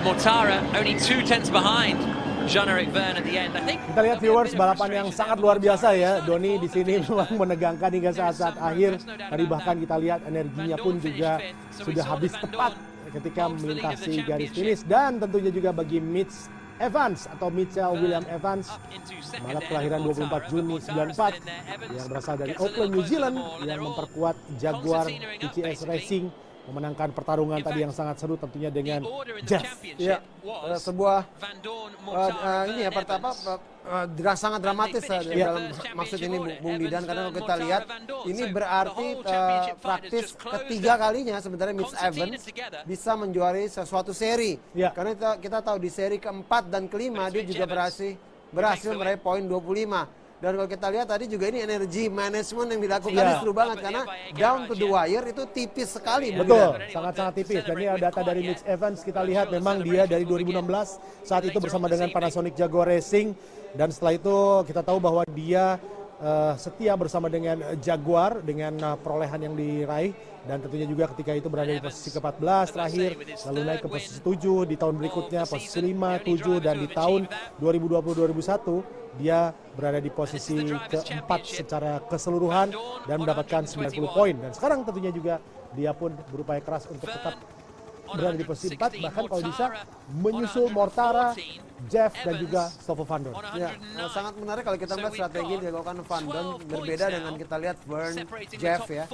Mortara only 2/10 behind Jean-Eric Verne at the end. I think. Kita lihat viewers, balapan yang sangat luar biasa ya. Doni di sini memang menegangkan hingga saat-saat akhir. Tadi bahkan kita lihat energinya pun juga sudah habis tepat ketika melintasi garis finish, dan tentunya juga bagi Mitch Evans atau Mitchell William Evans, balap kelahiran 24 Juni 94 yang berasal dari Auckland, New Zealand, yang memperkuat Jaguar TCS Racing, memenangkan pertarungan tadi yang sangat seru tentunya dengan Jeff. Ya, sebuah ini ya pertama sangat dramatis dalam maksud ini Bung Didan, karena kalau kita lihat ini berarti praktis ketiga kalinya sebenarnya Mitch Evans bisa menjuarai sesuatu seri. Karena kita tahu di seri keempat dan kelima dia juga berhasil meraih poin 25. Dan kalau kita lihat tadi juga ini energi manajemen yang dilakukan seru banget, karena down to the wire itu tipis sekali. Betul, sangat-sangat tipis. Dan ini data dari Mitch Evans, kita lihat memang dia dari 2016 saat itu bersama dengan Panasonic Jaguar Racing, dan setelah itu kita tahu bahwa dia setia bersama dengan Jaguar dengan perolehan yang diraih, dan tentunya juga ketika itu berada di posisi ke-14 terakhir, lalu naik ke posisi 7 di tahun berikutnya, posisi 5, 7, dan di tahun 2020-2021 dia berada di posisi ke-4 secara keseluruhan dan mendapatkan 90 poin. Dan sekarang tentunya juga dia pun berupaya keras untuk tetap berada di posisi 4, bahkan kalau bisa menyusul Mortara, Jeff, dan juga Stoffel Van Dorn. Ya, sangat menarik kalau kita melihat strategi yang dilakukan Van Dorn, berbeda dengan kita lihat Verne, Jeff ya,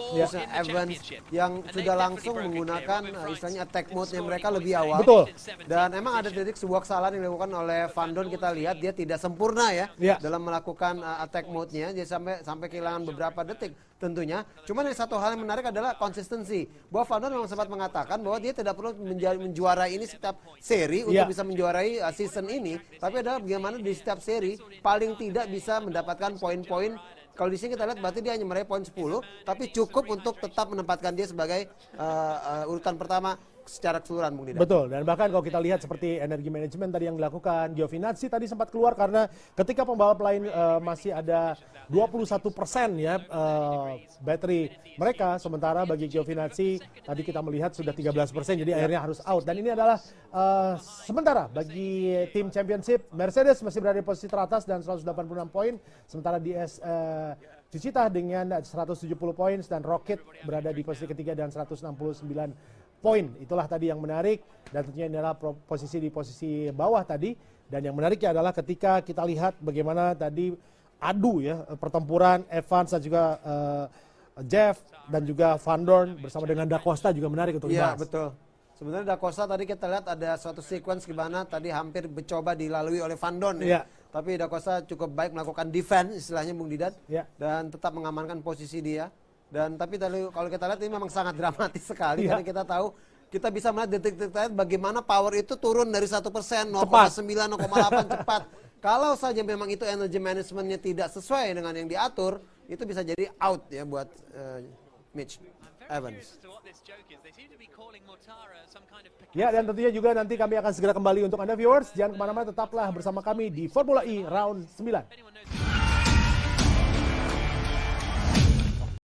Evans yang sudah langsung menggunakan istilahnya attack mode-nya mereka lebih awal. Betul. Dan emang ada titik sebuah kesalahan yang dilakukan oleh Van Dorn, kita lihat dia tidak sempurna ya dalam melakukan attack mode-nya, dia sampai kehilangan beberapa detik tentunya. Cuman yang satu hal yang menarik adalah konsistensi. Bahwa Van Dorn memang sempat mengatakan bahwa dia tidak perlu menjuarai ini setiap seri untuk bisa menjuarai season ini, tapi adalah bagaimana di setiap seri paling tidak bisa mendapatkan poin-poin. Kalau di sini kita lihat berarti dia hanya meraih poin 10, tapi cukup untuk tetap menempatkan dia sebagai urutan pertama secara keseluruhan, Bung Didan. Betul, dan bahkan kalau kita lihat seperti energi manajemen tadi yang dilakukan, Giovinazzi tadi sempat keluar karena ketika pembalap lain masih ada 21% ya bateri mereka, sementara bagi Giovinazzi tadi kita melihat sudah 13%, jadi akhirnya harus out. Dan ini adalah sementara bagi tim championship, Mercedes masih berada di posisi teratas dan 186 poin, sementara DS Cicita dengan 170 poin, dan Rocket berada di posisi ketiga dan 169 poin. Itulah tadi yang menarik, dan tentunya ini adalah posisi di posisi bawah tadi. Dan yang menariknya adalah ketika kita lihat bagaimana tadi adu ya pertempuran Evans dan juga Jeff dan juga Van Dorn bersama dengan Da Costa juga menarik untuk dibahas. Iya, betul. Sebenarnya Da Costa tadi kita lihat ada suatu sequence di mana tadi hampir mencoba dilalui oleh Van Dorn ya. Tapi Da Costa cukup baik melakukan defense istilahnya, Bung Didan, dan tetap mengamankan posisi dia. Dan tapi kalau kita lihat ini memang sangat dramatis sekali, karena kita tahu, kita bisa melihat detik-detik terakhir bagaimana power itu turun dari 1%, 0,9, 0,8 cepat. Kalau saja memang itu energy managementnya tidak sesuai dengan yang diatur, itu bisa jadi out ya buat Mitch Evans. Ya, dan tentunya juga nanti kami akan segera kembali untuk Anda viewers. Jangan kemana-mana, tetaplah bersama kami di Formula E Round 9.